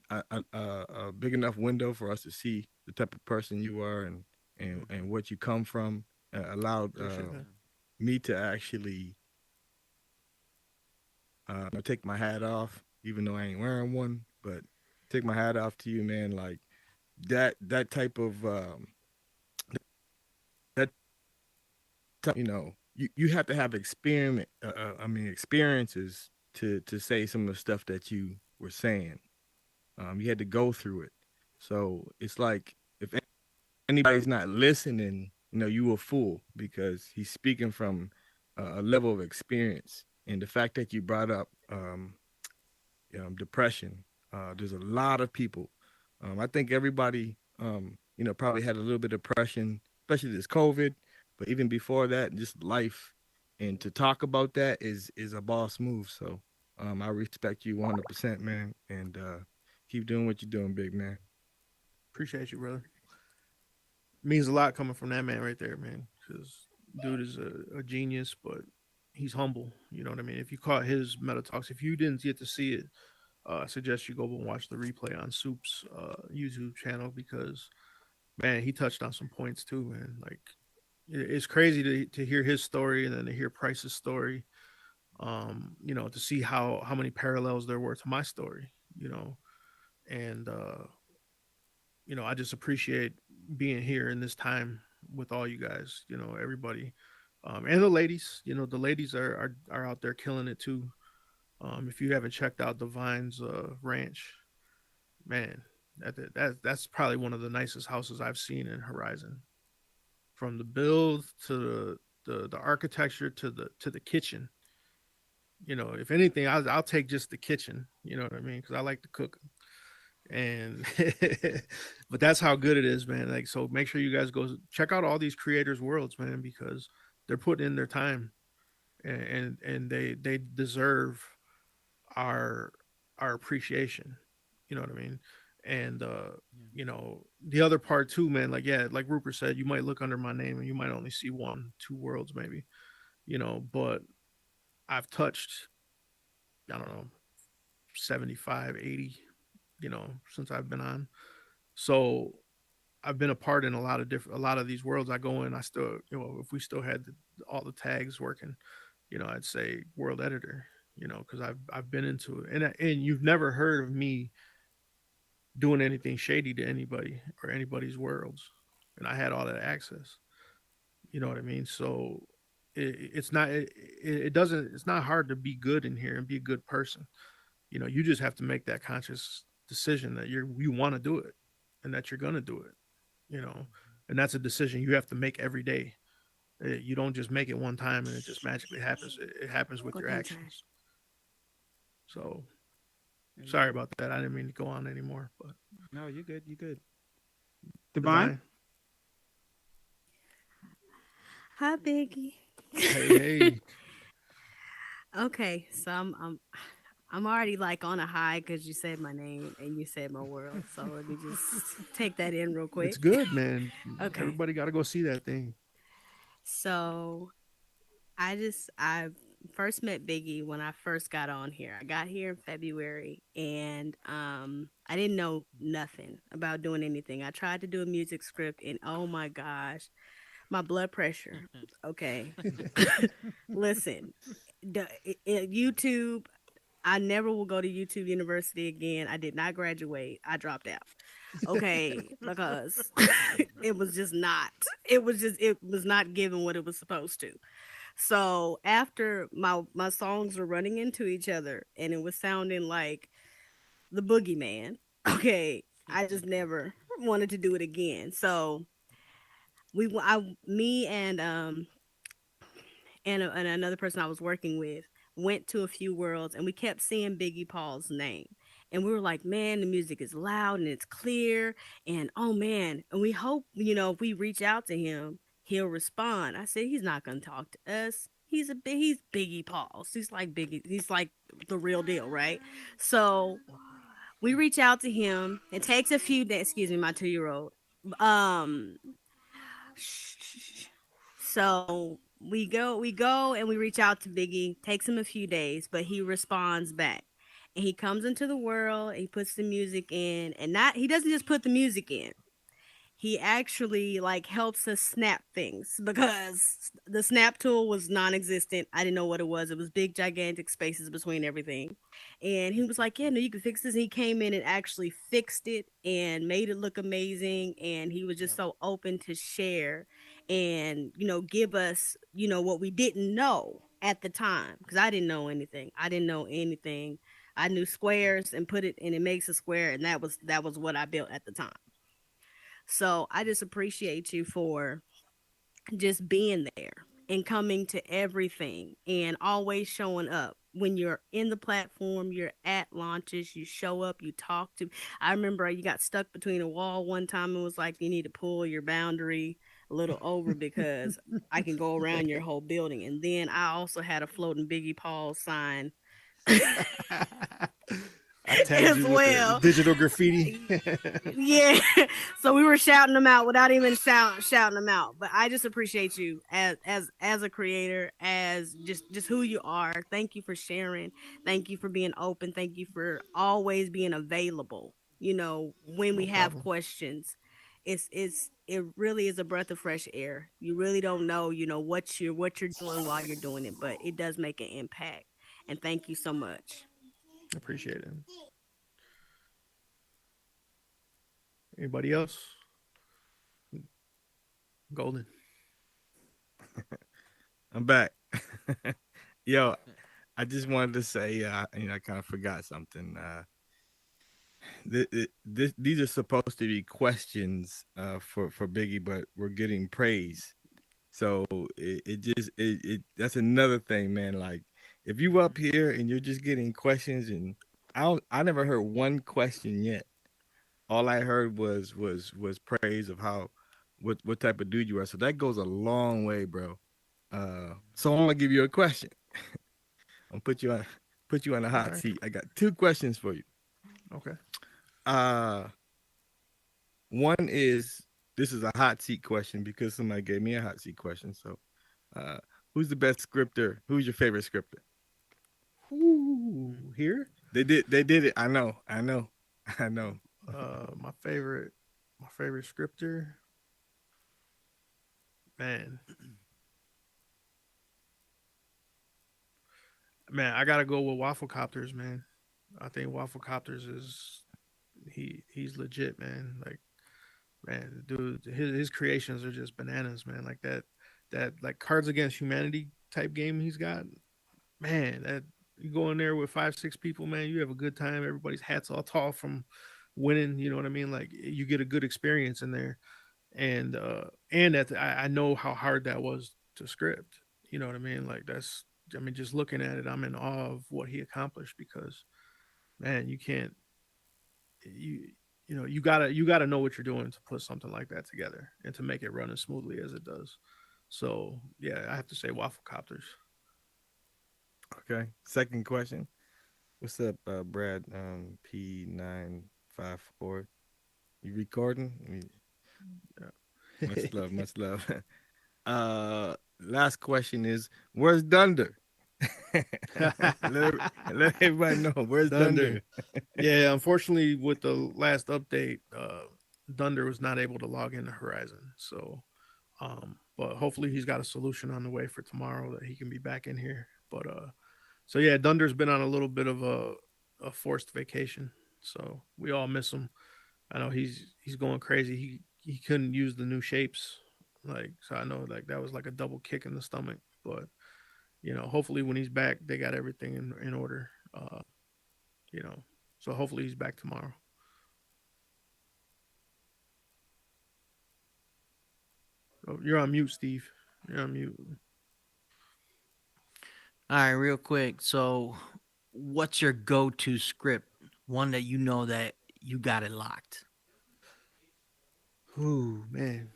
big enough window for us to see the type of person you are and what you come from. Allowed me to actually take my hat off, even though I ain't wearing one, but take my hat off to you, man. Like that type of you have to have experiences to say some of the stuff that you were saying. You had to go through it. So it's like if anybody's not listening, you a fool because he's speaking from a level of experience. And the fact that you brought up depression, there's a lot of people. I think everybody, probably had a little bit of depression, especially this COVID, but even before that, just life. And to talk about that is a boss move. So I respect you 100%, man. And keep doing what you're doing, big man. Appreciate you, brother. Means a lot coming from that man right there, man. Because dude is a genius, but he's humble. You know what I mean? If you caught his Metatalks, if you didn't get to see it, I suggest you go and watch the replay on Soup's YouTube channel because, man, he touched on some points too, man. Like, it's crazy to hear his story and then to hear Price's story. To see how many parallels there were to my story, and I just appreciate being here in this time with all you guys, everybody, and the ladies. The ladies are out there killing it too. If you haven't checked out Divine's ranch, man, that's probably one of the nicest houses I've seen in Horizon. From the build to the architecture to the kitchen. You know, if anything, I'll take just the kitchen. You know what I mean? Because I like to cook. And but that's how good it is, man. Like, so make sure you guys go check out all these creators' worlds, man, because they're putting in their time, and they deserve our our appreciation. You know what I mean? And you know, the other part too, man, like, yeah, like Rupert said, you might look under my name and you might only see one, two worlds maybe, you know, but I've touched, I don't know, 75, 80, you know, since I've been on. So I've been a part in a lot of these worlds I go in. I still, you know, if we still had all the tags working, you know, I'd say world editor, you know, because I've been into it, and you've never heard of me doing anything shady to anybody or anybody's worlds, and I had all that access. You know what I mean? So it's not it doesn't it's not hard to be good in here and be a good person. You know, you just have to make that conscious decision that you want to do it and that you're gonna do it. You know, and that's a decision you have to make every day. You don't just make it one time and it just magically happens. It happens with your actions. So sorry about that. I didn't mean to go on anymore, but no, you're good. You're good. Divine. Hi, Biggie. Hey. Okay, so I'm already like on a high because you said my name and you said my world. So let me just take that in real quick. It's good, man. Okay. Everybody got to go see that thing. So I first met Biggie when I first got on here. I got here in February, and I didn't know nothing about doing anything. I tried to do a music script, and oh my gosh, my blood pressure. Okay. Listen, YouTube, I never will go to YouTube University again. I did not graduate. I dropped out. Okay, because it was not given what it was supposed to. So after my songs were running into each other and it was sounding like the boogeyman, okay, I just never wanted to do it again. So me and another person I was working with went to a few worlds and we kept seeing Biggie Paul's name. And we were like, man, the music is loud and it's clear. And oh man, and we hope, if we reach out to him, he'll respond. I said, he's not going to talk to us. He's Biggie Paul. He's like Biggie. He's like the real deal, right? So we reach out to him. It takes a few days. Excuse me, my 2-year-old. So we go and we reach out to Biggie. Takes him a few days, but he responds back. And he comes into the world, he puts the music in, and he doesn't just put the music in. He actually like helps us snap things because the snap tool was non-existent. I didn't know what it was. It was big, gigantic spaces between everything. And he was like, yeah, no, you can fix this. And he came in and actually fixed it and made it look amazing. And he was just so open to share and, give us, what we didn't know at the time. Because I didn't know anything. I knew squares and put it, and it makes a square. And that was what I built at the time. So I just appreciate you for just being there and coming to everything and always showing up. When you're in the platform, you're at launches, you show up, you talk to. I remember you got stuck between a wall one time and was like, you need to pull your boundary a little over because I can go around your whole building. And then I also had a floating Biggie Paul sign. I tagged you with the digital graffiti. Yeah. So we were shouting them out without even shouting them out. But I just appreciate you as a creator, as just who you are. Thank you for sharing. Thank you for being open. Thank you for always being available. When we have questions. It really is a breath of fresh air. You really don't know, what you're doing while you're doing it, but it does make an impact. And thank you so much. Appreciate it. Anybody else? Golden. I'm back. Yo, I just wanted to say, I kind of forgot something. These are supposed to be questions for Biggie, but we're getting praise. So it just that's another thing, man. Like if you up here and you're just getting questions, and I never heard one question yet. All I heard was praise of how what type of dude you are. So that goes a long way, bro. So I'm gonna give you a question. I'm put you on the hot Okay. seat. I got two questions for you. Okay. Uh One is this is a hot seat question because somebody gave me a hot seat question. So, who's the best scripter? Who's your favorite scripter? Ooh, here. They did it. I know. I know. I know. My favorite scripter, man. Man, I gotta go with Waffle Copters, man. I think Waffle Copters is he's legit, man. Like, man, dude, his creations are just bananas, man. Like that like Cards Against Humanity type game he's got, man. That you go in there with 5 6 people, man. You have a good time. Everybody's hats all tall from winning. You know what I mean? Like you get a good experience in there, and that I know how hard that was to script. You know what I mean? Like that's I mean, just looking at it, I'm in awe of what he accomplished because, man, you can't you you gotta know what you're doing to put something like that together and to make it run as smoothly as it does. So yeah, I have to say Waffle Copters. Okay. Second question. What's up, Brad? P954. You recording? Much love. Much love. Last question is, where's Dunder? let everybody know where's Dunder. Yeah, unfortunately, with the last update, Dunder was not able to log into Horizon. So, but hopefully he's got a solution on the way for tomorrow that he can be back in here. But so yeah, Dunder's been on a little bit of a forced vacation. So we all miss him. I know he's going crazy. He couldn't use the new shapes. Like so I know like that was like a double kick in the stomach. But hopefully when he's back, they got everything in order. You know, so hopefully he's back tomorrow. Oh, you're on mute, Steve. You're on mute. All right, real quick. So, what's your go-to script? One that you know that you got it locked. Ooh, man.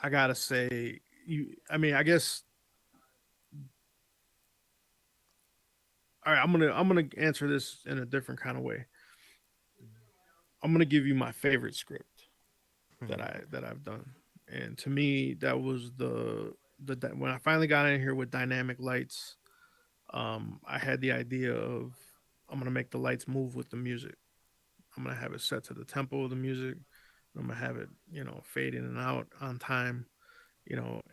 I gotta say, you. I mean, I guess. All right, I'm gonna answer this in a different kind of way. I'm gonna give you my favorite script that I've done, and to me, that was the when I finally got in here with dynamic lights. I had the idea of I'm gonna make the lights move with the music. I'm gonna have it set to the tempo of the music. I'm gonna have it, fade in and out on time,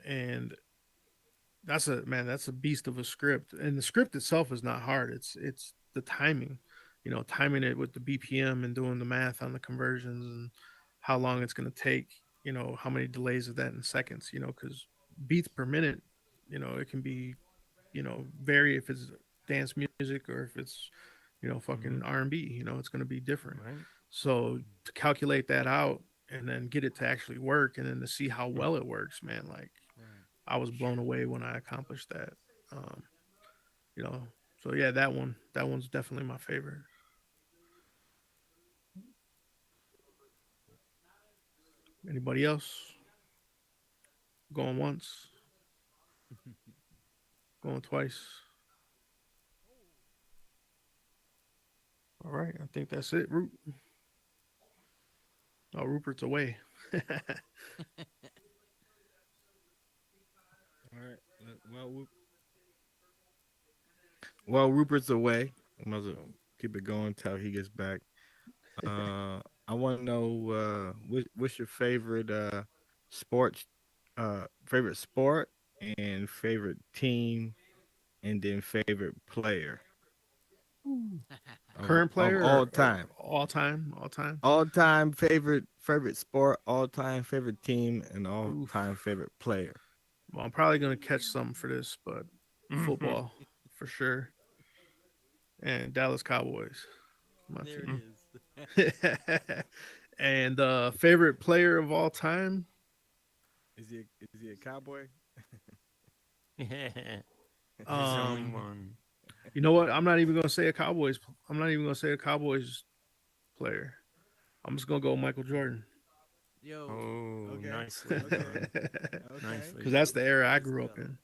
and that's a beast of a script. And the script itself is not hard. It's the timing, timing it with the BPM and doing the math on the conversions and how long it's gonna take, how many delays of that in seconds, because beats per minute, it can be, vary if it's dance music or if it's fucking R&B, it's going to be different. Right. So to calculate that out and then get it to actually work and then to see how well it works, man, like I was blown away when I accomplished that. Um, you know, so yeah, that one's definitely my favorite. Anybody else? Going once, going twice. All right, I think that's it. Oh, Rupert's away. All right. Well, Rupert's away. I might as well keep it going till he gets back. I want to know what's your favorite sports, favorite sport, and favorite team, and then favorite player. Current player all or time. all time, all time. All time favorite sport, all time favorite team, and all time favorite player. Well, I'm probably gonna catch some for this, but football for sure. And Dallas Cowboys. My team. And favorite player of all time. Is he a cowboy? There's only one. You know what? I'm not even gonna say a Cowboys. I'm not even gonna say a Cowboys player. I'm just gonna go Michael Jordan. Yo. Oh, Okay. nicely Okay. done. Okay. Nicely Because that's done. the era I grew up in.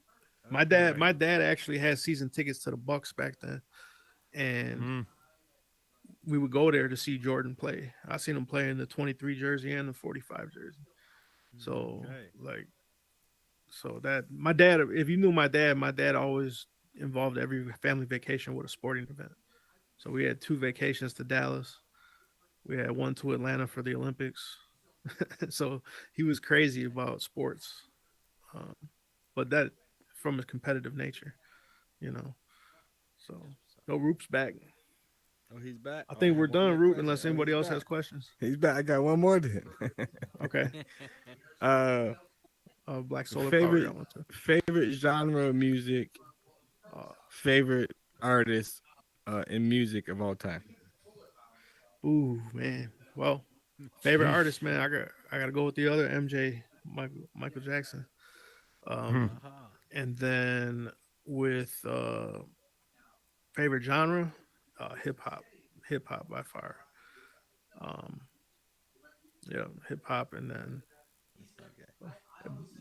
My Okay. dad actually had season tickets to the Bucks back then, and we would go there to see Jordan play. I seen him play in the 23 jersey and the 45 jersey. So so that my dad, if you knew my dad always involved every family vacation with a sporting event. So we had 2 vacations to Dallas. We had one to Atlanta for the Olympics. So he was crazy about sports, but that from his competitive nature, you know. So no, Roop's back. Oh, he's back. I think we're one done, more Roop, question. unless Oh, anybody he's else back. has questions. He's back. I got one more then. Okay. Black Solar Power. Favorite Got one too. favorite genre of music. Favorite artist in music of all time. Ooh, man. Well, favorite artist, man. I got to go with the other MJ, Michael Jackson. And then with favorite genre, hip hop by far. Yeah, hip hop, and then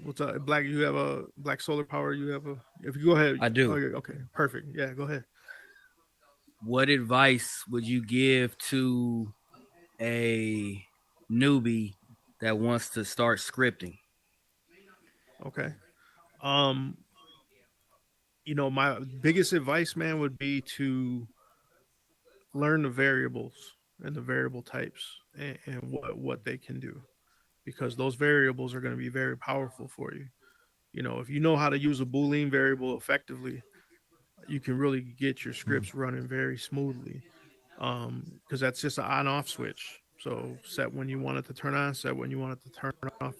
what's up, Black? You have a Black Solar Power. You have a. If you go ahead, I do. Oh, yeah, okay, perfect. Yeah, go ahead. What advice would you give to a newbie that wants to start scripting? Okay. You know, my biggest advice, man, would be to learn the variables and the variable types and what they can do, because those variables are going to be very powerful for you. You know, if you know how to use a Boolean variable effectively, you can really get your scripts running very smoothly. Because that's just an on-off switch. So set when you want it to turn on, set when you want it to turn off,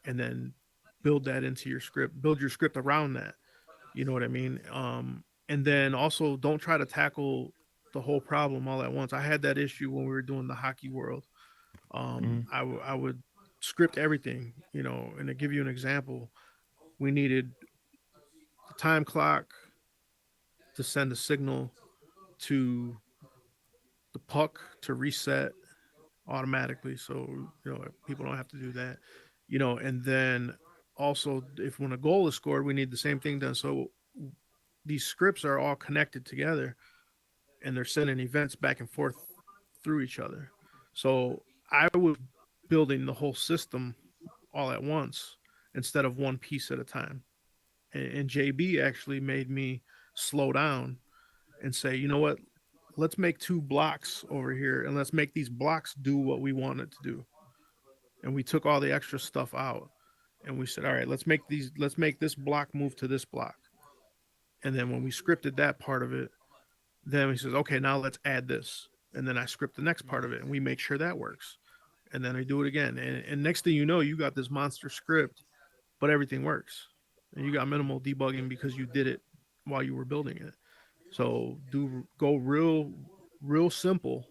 and then build that into your script. Build your script around that. You know what I mean? And then also don't try to tackle the whole problem all at once. I had that issue when we were doing the hockey world. I would script everything, you know, and to give you an example, we needed the time clock to send a signal to the puck to reset automatically, so you know people don't have to do that, you know. And then also, if when a goal is scored, we need the same thing done. So these scripts are all connected together, and they're sending events back and forth through each other. So I was building the whole system all at once instead of one piece at a time. And JB actually made me slow down and say, you know what, let's make 2 blocks over here and let's make these blocks do what we want it to do. And we took all the extra stuff out and we said, all right, let's make this block move to this block. And then when we scripted that part of it, then he says, okay, now let's add this. And then I script the next part of it and we make sure that works. And then I do it again. And next thing you know, you got this monster script, but everything works. And you got minimal debugging because you did it while you were building it. So go real simple,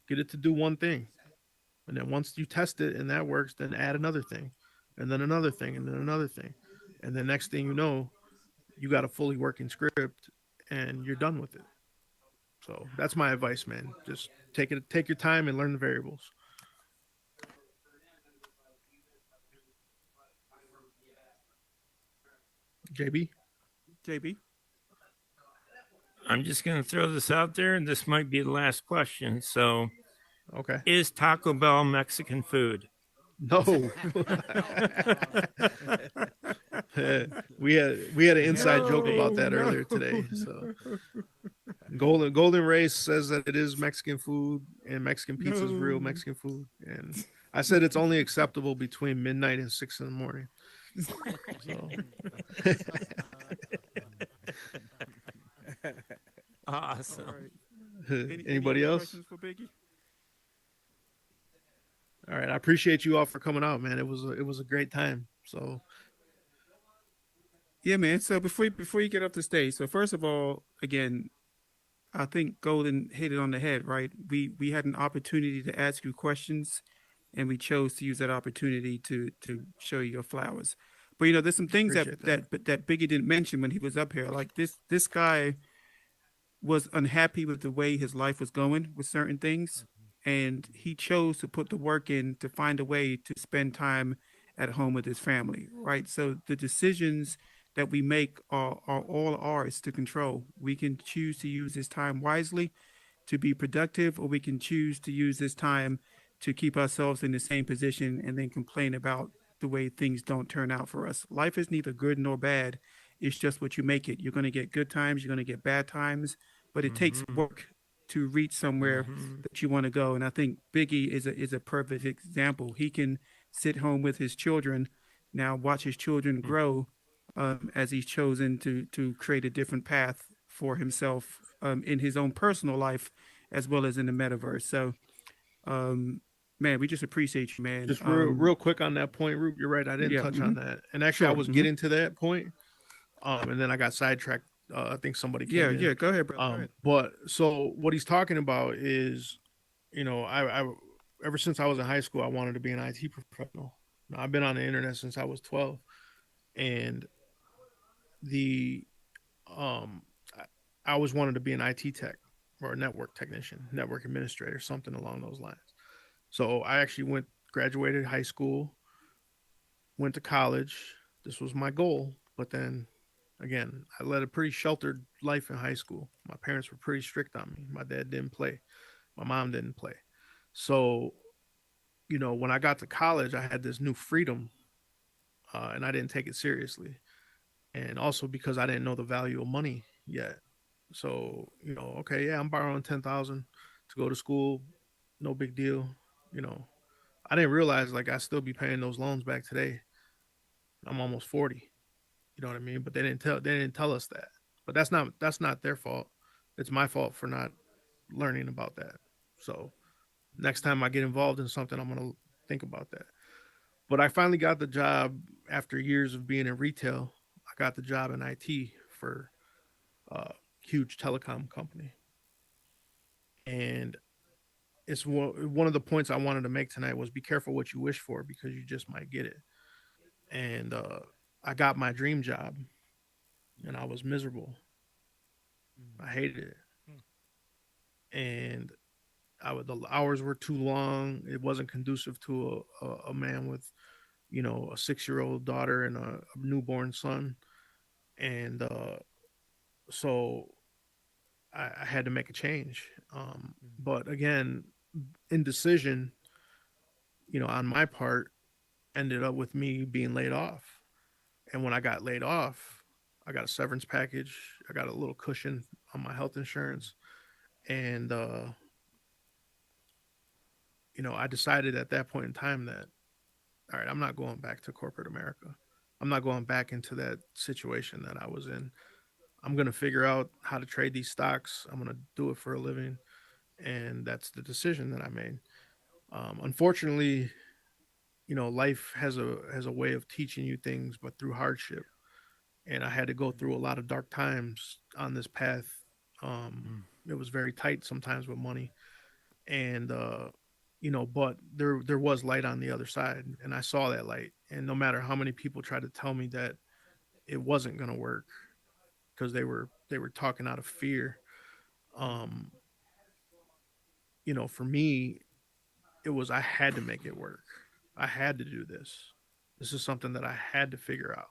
get it to do one thing. And then once you test it and that works, then add another thing, and then another thing, and then another thing. And the next thing you know, you got a fully working script and you're done with it. So that's my advice, man. Just take your time and learn the variables. JB. I'm just going to throw this out there, and this might be the last question. So, okay, is Taco Bell Mexican food? No. we had an inside joke about that earlier today. So Golden Race says that it is Mexican food and Mexican pizza is real Mexican food. And I said it's only acceptable between midnight and 6 in the morning. So. Awesome. Any Anybody other else? questions for Biggie? All right, I appreciate you all for coming out, man. It was a great time. So Yeah, man. So before you get off the stage, so first of all, again, I think Golden hit it on the head, right? We had an opportunity to ask you questions, and we chose to use that opportunity to show you your flowers. But there's some things that appreciate that. that Biggie didn't mention when he was up here. Like this guy was unhappy with the way his life was going with certain things, and he chose to put the work in to find a way to spend time at home with his family, right? So the decisions that we make are all ours to control. We can choose to use this time wisely to be productive, or we can choose to use this time to keep ourselves in the same position and then complain about the way things don't turn out for us. Life is neither good nor bad. It's just what you make it. You're going to get good times, you're going to get bad times, but it takes work to reach somewhere that you want to go. And I think Biggie is a perfect example. He can sit home with his children now, watch his children grow as he's chosen to create a different path for himself in his own personal life as well as in the metaverse. So, man, we just appreciate you, man. just real quick on that point, Rube, you're right. I didn't Yeah, touch on that, and actually, I sure. was getting to that point, and then I got sidetracked. I think somebody Yeah, came in. yeah. Go ahead, bro. Go ahead. But so what he's talking about is, I ever since I was in high school, I wanted to be an IT professional. I've been on the internet since I was 12, and the um, I always wanted to be an IT tech or a network technician, network administrator, something along those lines. So I actually graduated high school, went to college. This was my goal, but then again, I led a pretty sheltered life in high school. My parents were pretty strict on me. My dad didn't play. My mom didn't play. So, when I got to college, I had this new freedom, and I didn't take it seriously. And also because I didn't know the value of money yet. So, okay, yeah, I'm borrowing 10,000 to go to school. No big deal. You know, I didn't realize like I still be paying those loans back today. I'm almost 40. You know what I mean? But they didn't tell us that. But that's not their fault. It's my fault for not learning about that. So next time I get involved in something, I'm gonna think about that. But I finally got the job after years of being in retail. I got the job in IT for a huge telecom company, and it's one of the points I wanted to make tonight was be careful what you wish for because you just might get it. And I got my dream job, and I was miserable. I hated it, and the hours were too long. It wasn't conducive to a man with a 6-year-old daughter and a newborn son, and so I had to make a change. But again, indecision, on my part, ended up with me being laid off. And when I got laid off, I got a severance package. I got a little cushion on my health insurance, and I decided at that point in time that, all right, I'm not going back to corporate America. I'm not going back into that situation that I was in. I'm going to figure out how to trade these stocks. I'm going to do it for a living. And that's the decision that I made. Unfortunately, life has a way of teaching you things, but through hardship. And I had to go through a lot of dark times on this path. It was very tight sometimes with money, and but there was light on the other side, and I saw that light. And no matter how many people tried to tell me that it wasn't going to work because they were talking out of fear, um, for me, it was I had to make it work. I had to do this. This is something that I had to figure out.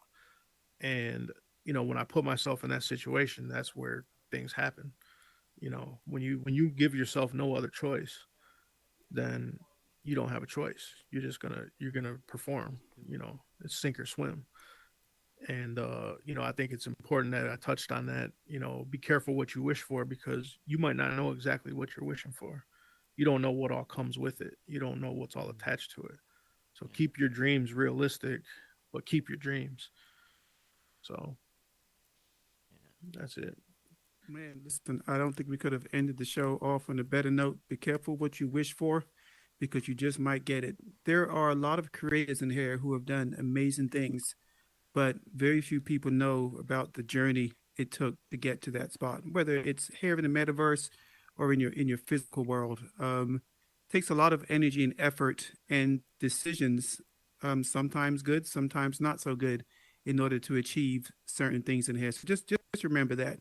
And when I put myself in that situation, that's where things happen. When you give yourself no other choice, then you don't have a choice. You're gonna perform. It's sink or swim. And I think it's important that I touched on that. Be careful what you wish for because you might not know exactly what you're wishing for. You don't know what all comes with it. You don't know what's all attached to it. So keep your dreams realistic, but keep your dreams. So that's it. Man, listen, I don't think we could have ended the show off on a better note. Be careful what you wish for because you just might get it. There are a lot of creators in here who have done amazing things, but very few people know about the journey it took to get to that spot, whether it's here in the metaverse or in your physical world. Takes a lot of energy and effort and decisions, sometimes good, sometimes not so good, in order to achieve certain things in here. So just remember that.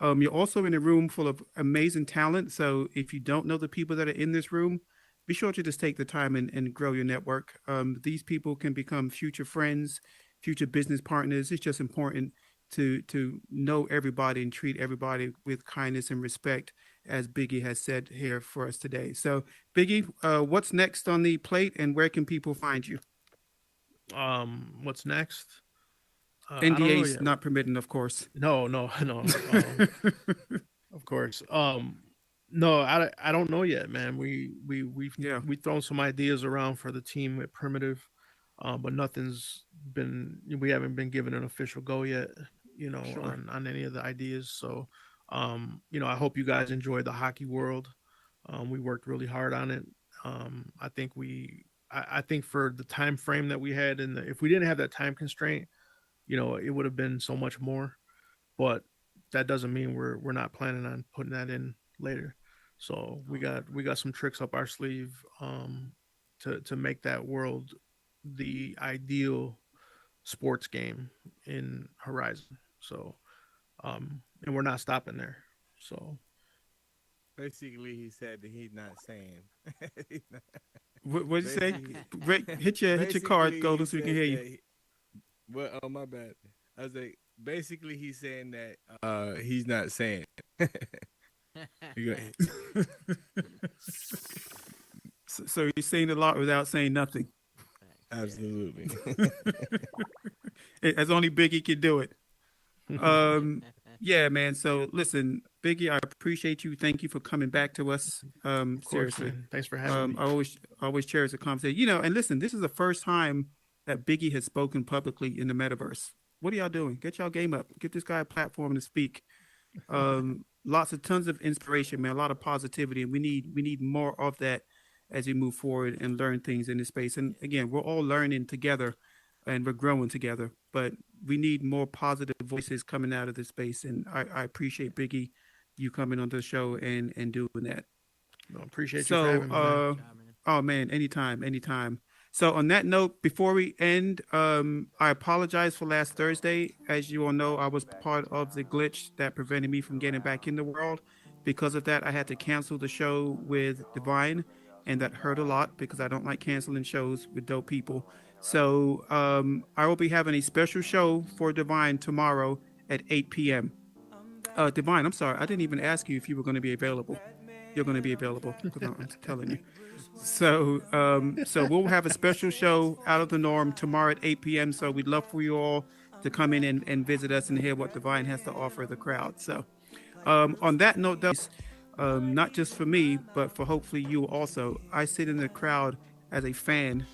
You're also in a room full of amazing talent. So if you don't know the people that are in this room, be sure to just take the time and grow your network. These people can become future friends, future business partners. It's just important to know everybody and treat everybody with kindness and respect, as Biggie has said here for us today. So, Biggie, what's next on the plate, and where can people find you? What's next? NDA's not permitting, of course. No. Of course. No, I don't know yet, man. We've thrown some ideas around for the team at Primitive, but we haven't been given an official go yet, Sure. on any of the ideas. So, I hope you guys enjoyed the hockey world. We worked really hard on it. I think for the time frame that we had, and if we didn't have that time constraint, it would have been so much more. But that doesn't mean we're not planning on putting that in later. So we got some tricks up our sleeve to make that world the ideal sports game in Horizon. So and we're not stopping there. So basically, he said that he's not saying. What did you say? Hit your card, Golden, so we can hear you. Well, oh my bad. I was like, basically, he's saying that he's not saying. So you're saying a lot without saying nothing. Absolutely. As only Biggie can do it. Yeah, man. So listen, Biggie, I appreciate you. Thank you for coming back to us. Of course, Seriously. man. Thanks for having me. I always cherish the conversation. And listen, this is the first time that Biggie has spoken publicly in the metaverse. What are y'all doing? Get y'all game up. Get this guy a platform to speak. Tons of inspiration, man. A lot of positivity, and we need more of that as we move forward and learn things in this space. And again, we're all learning together, and we're growing together. But we need more positive voices coming out of this space. And I appreciate Biggie, you coming on the show and doing that. No, appreciate you for having me, man. Oh man, anytime. So on that note, before we end, I apologize for last Thursday. As you all know, I was part of the glitch that prevented me from getting back in the world. Because of that, I had to cancel the show with Divine, and that hurt a lot because I don't like canceling shows with dope people. So I will be having a special show for Divine tomorrow at 8 p.m. Divine, I'm sorry, I didn't even ask you if you were going to be available. You're going to be available because I'm telling you. So we'll have a special show out of the norm tomorrow at 8 p.m. So we'd love for you all to come in and visit us and hear what Divine has to offer the crowd. So on that note, though, not just for me, but for hopefully you also, I sit in the crowd as a fan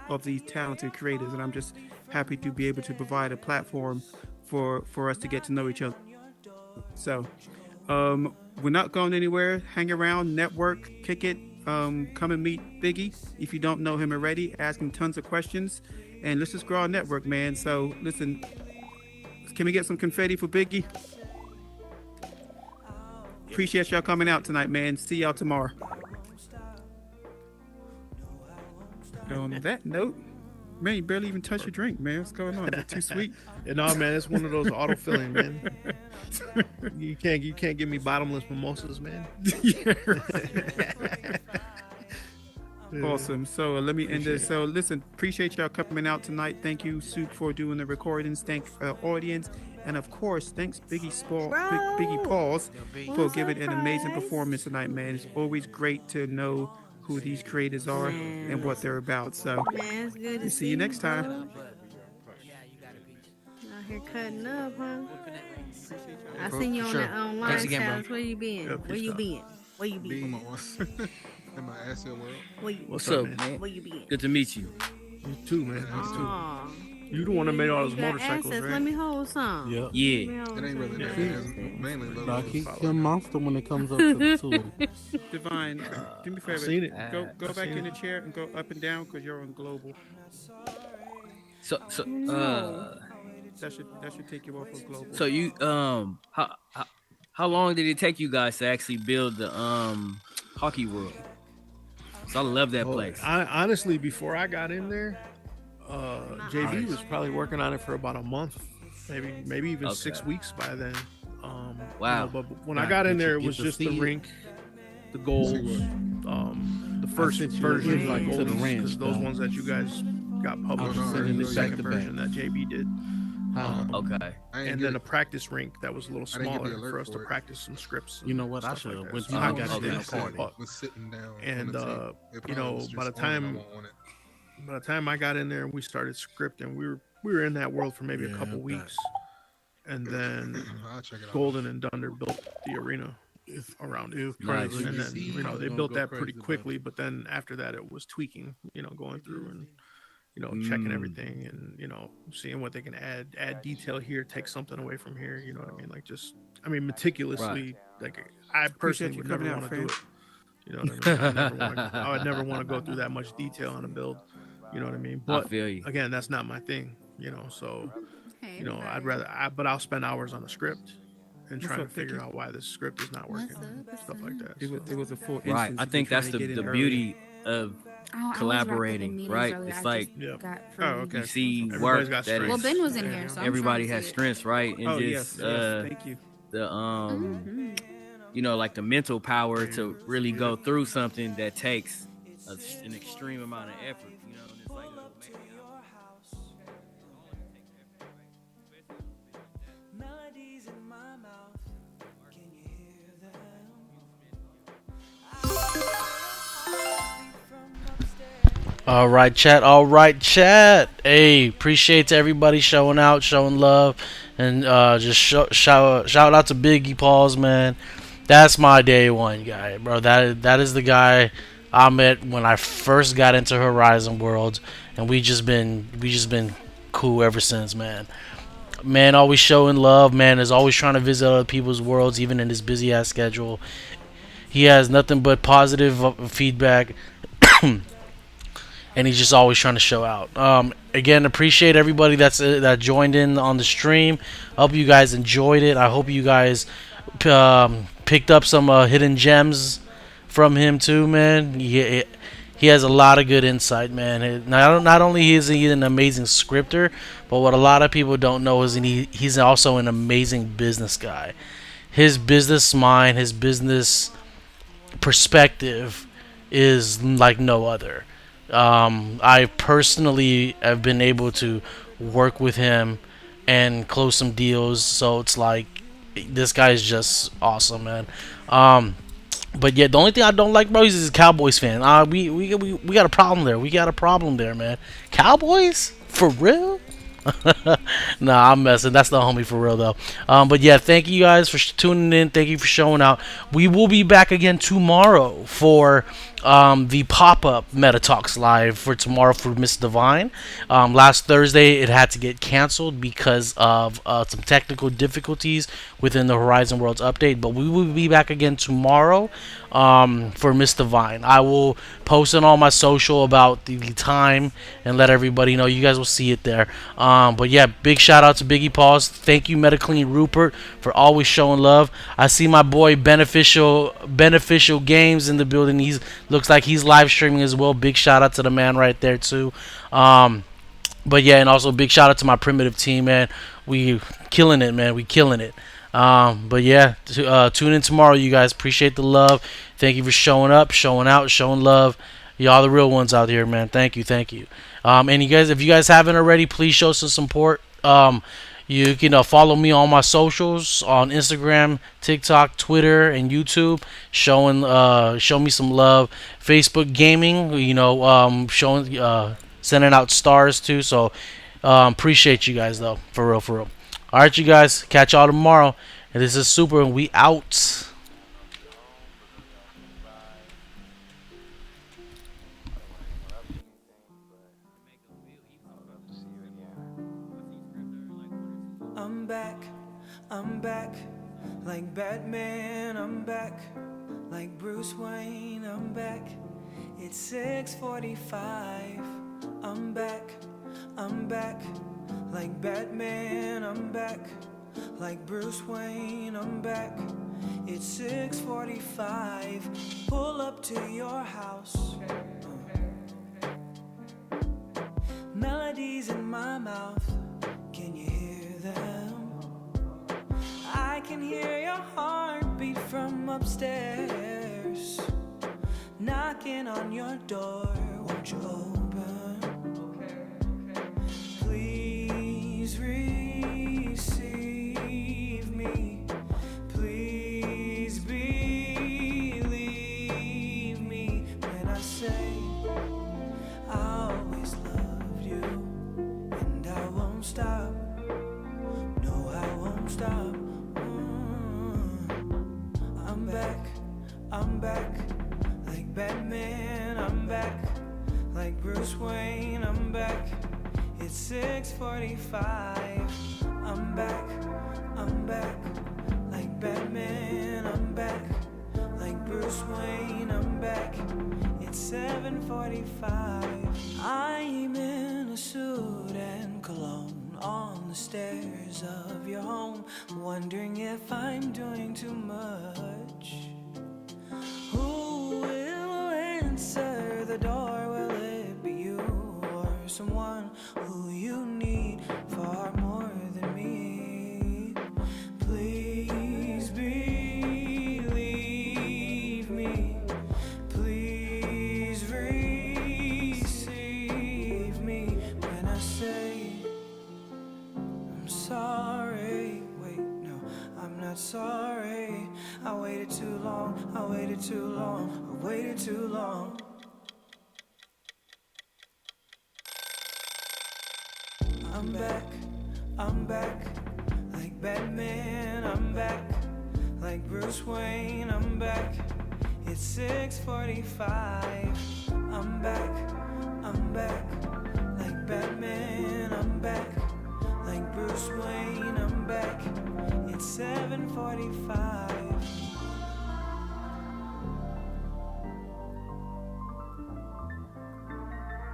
of these talented creators, and I'm just happy to be able to provide a platform for us to get to know each other. So we're not going anywhere. Hang around, network, kick it. Come and meet Biggie. If you don't know him already, ask him tons of questions, and let's just grow our network, man. So listen, can we get some confetti for Biggie? Appreciate y'all coming out tonight, man. See y'all tomorrow. On that note, man, you barely even touched your drink, man. What's going on? Is it too sweet? No, man, it's one of those auto-filling, man. You can't give me bottomless mimosas, man. Awesome. So let me end this. So listen, appreciate y'all coming out tonight. Thank you, Soup, for doing the recordings. Thanks audience. And of course, thanks Biggie Pauls for giving an amazing performance tonight, man. It's always great to know who these creators are and what they're about. So Man, it's good to see you next time. Out here cutting up, huh? I seen you on that online Thanks again, challenge. bro. Where you been? Where you been? Where you been? In my asset world. Where you, What's up, man? Where you been? Good to meet you. You too, man. Aw. You the one that made all those You got motorcycles, assets. right? Let me hold some. Yep. Yeah. It ain't really that. It's mainly Nah, logos. keep monster when it comes up to the tool. Divine, do me a favor. seen it. Go I've back seen in the it. chair and go up and down because you're on global. So No. That should take you off of global. so you how long did it take you guys to actually build the hockey world? So I love that place. I honestly, before I got in there, JB was probably working on it for about a month, maybe even 6 weeks by then. Wow. But when I got in there, it was just the rink, the goals, the first version like to the ranch, because those ones that you guys got published, and then the second version that JB did. Okay. And then a practice rink that was a little smaller for us to practice some scripts. You know what? I should have went to my goddamn party. Was sitting down. And by the time I got in there and we started scripting, we were in that world for maybe a couple weeks, and then Golden and Dunder built the arena around it. Nice. And then they built that pretty quickly, but then after that it was tweaking, going through and checking everything and seeing what they can add detail here, take something away from here. You know what I mean? Like meticulously. Like I personally would never want to do it. You know what I mean? I would never want to go through that much detail on a build. You know what I mean? But I feel you. Again, that's not my thing. So I'd rather. But I'll spend hours on the script and trying to figure out why this script is not working, stuff like that. It was a full instance. Right. I think that's the beauty of collaborating, right? It's like you see work that is. Well, Ben was in here, so everybody has strengths, right? And yes, thank you. The like the mental power to really go through something that takes an extreme amount of effort. And it's like Melodies in my mouth. Can you hear them? All right, chat. All right, chat. Hey, appreciate everybody showing out, showing love, and just shout out to Biggie Pauls, man. That's my day one guy, bro. That is the guy I met when I first got into Horizon Worlds, and we just been cool ever since, man. Man, always showing love, man. Is always trying to visit other people's worlds, even in his busy ass schedule. He has nothing but positive feedback. And he's just always trying to show out. Again, appreciate everybody that joined in on the stream. Hope you guys enjoyed it. I hope you guys picked up some hidden gems from him too, man. He has a lot of good insight, man. Not only is he an amazing scripter, but what a lot of people don't know is he's also an amazing business guy. His business mind, his business perspective is like no other. I personally have been able to work with him and close some deals, so it's like this guy is just awesome, man. But yeah, the only thing I don't like, bro, is he's a Cowboys fan. We got a problem there. We got a problem there, man. Cowboys? For real? Nah, I'm messing. That's the homie for real, though. But yeah, thank you guys for tuning in. Thank you for showing out. We will be back again tomorrow for the pop-up Metatalks live for tomorrow for Miss Divine. Last Thursday, it had to get canceled because of some technical difficulties within the Horizon Worlds update. But we will be back again tomorrow for Miss Divine. I will post on all my social about the time and let everybody know. You guys will see it there. But yeah, big shout out to Biggie Pauls. Thank you, Metaclean Rupert, for always showing love. I see my boy Beneficial Games in the building. He's looks like he's live streaming as well. Big shout out to the man right there too. But yeah, and also big shout out to my primitive team, man. We killing it, man. We killing it. But yeah, tune in tomorrow, you guys. Appreciate the love. Thank you for showing up, showing out, showing love. Y'all the real ones out here, man. Thank you. And you guys, if you guys haven't already, please show some support. You can follow me on my socials on Instagram, TikTok, Twitter, and YouTube. Show me some love. Facebook gaming, showing, sending out stars too. So appreciate you guys though, for real. All right, you guys, catch y'all tomorrow. And this is Super, and we out. Batman, I'm back. Like Bruce Wayne, I'm back. It's 6:45. I'm back. Like Batman, I'm back. Like Bruce Wayne, I'm back. It's 6:45. Pull up to your house. Melodies in my mouth. Can you hear them? I can hear your heartbeat from upstairs. Knocking on your door, won't you open? Please receive me. Please believe me when I say I always loved you, and I won't stop. No, I won't stop. I'm back. Like Batman, I'm back. Like Bruce Wayne, I'm back. It's 6:45. I'm back. Like Batman, I'm back. Like Bruce Wayne, I'm back. It's 7:45. I'm in a suit and cologne on the stairs of your home, wondering if I'm doing too much. Who will answer the door? Will it be you or someone who you need far more than me? Please believe me. Please receive me when I say I'm sorry. Wait, no, I'm not sorry. I waited too long. I waited too long. I'm back. Like Batman, I'm back. Like Bruce Wayne, I'm back. It's 6:45. I'm back. Like Batman, I'm back. Like Bruce Wayne, I'm back. It's 7:45.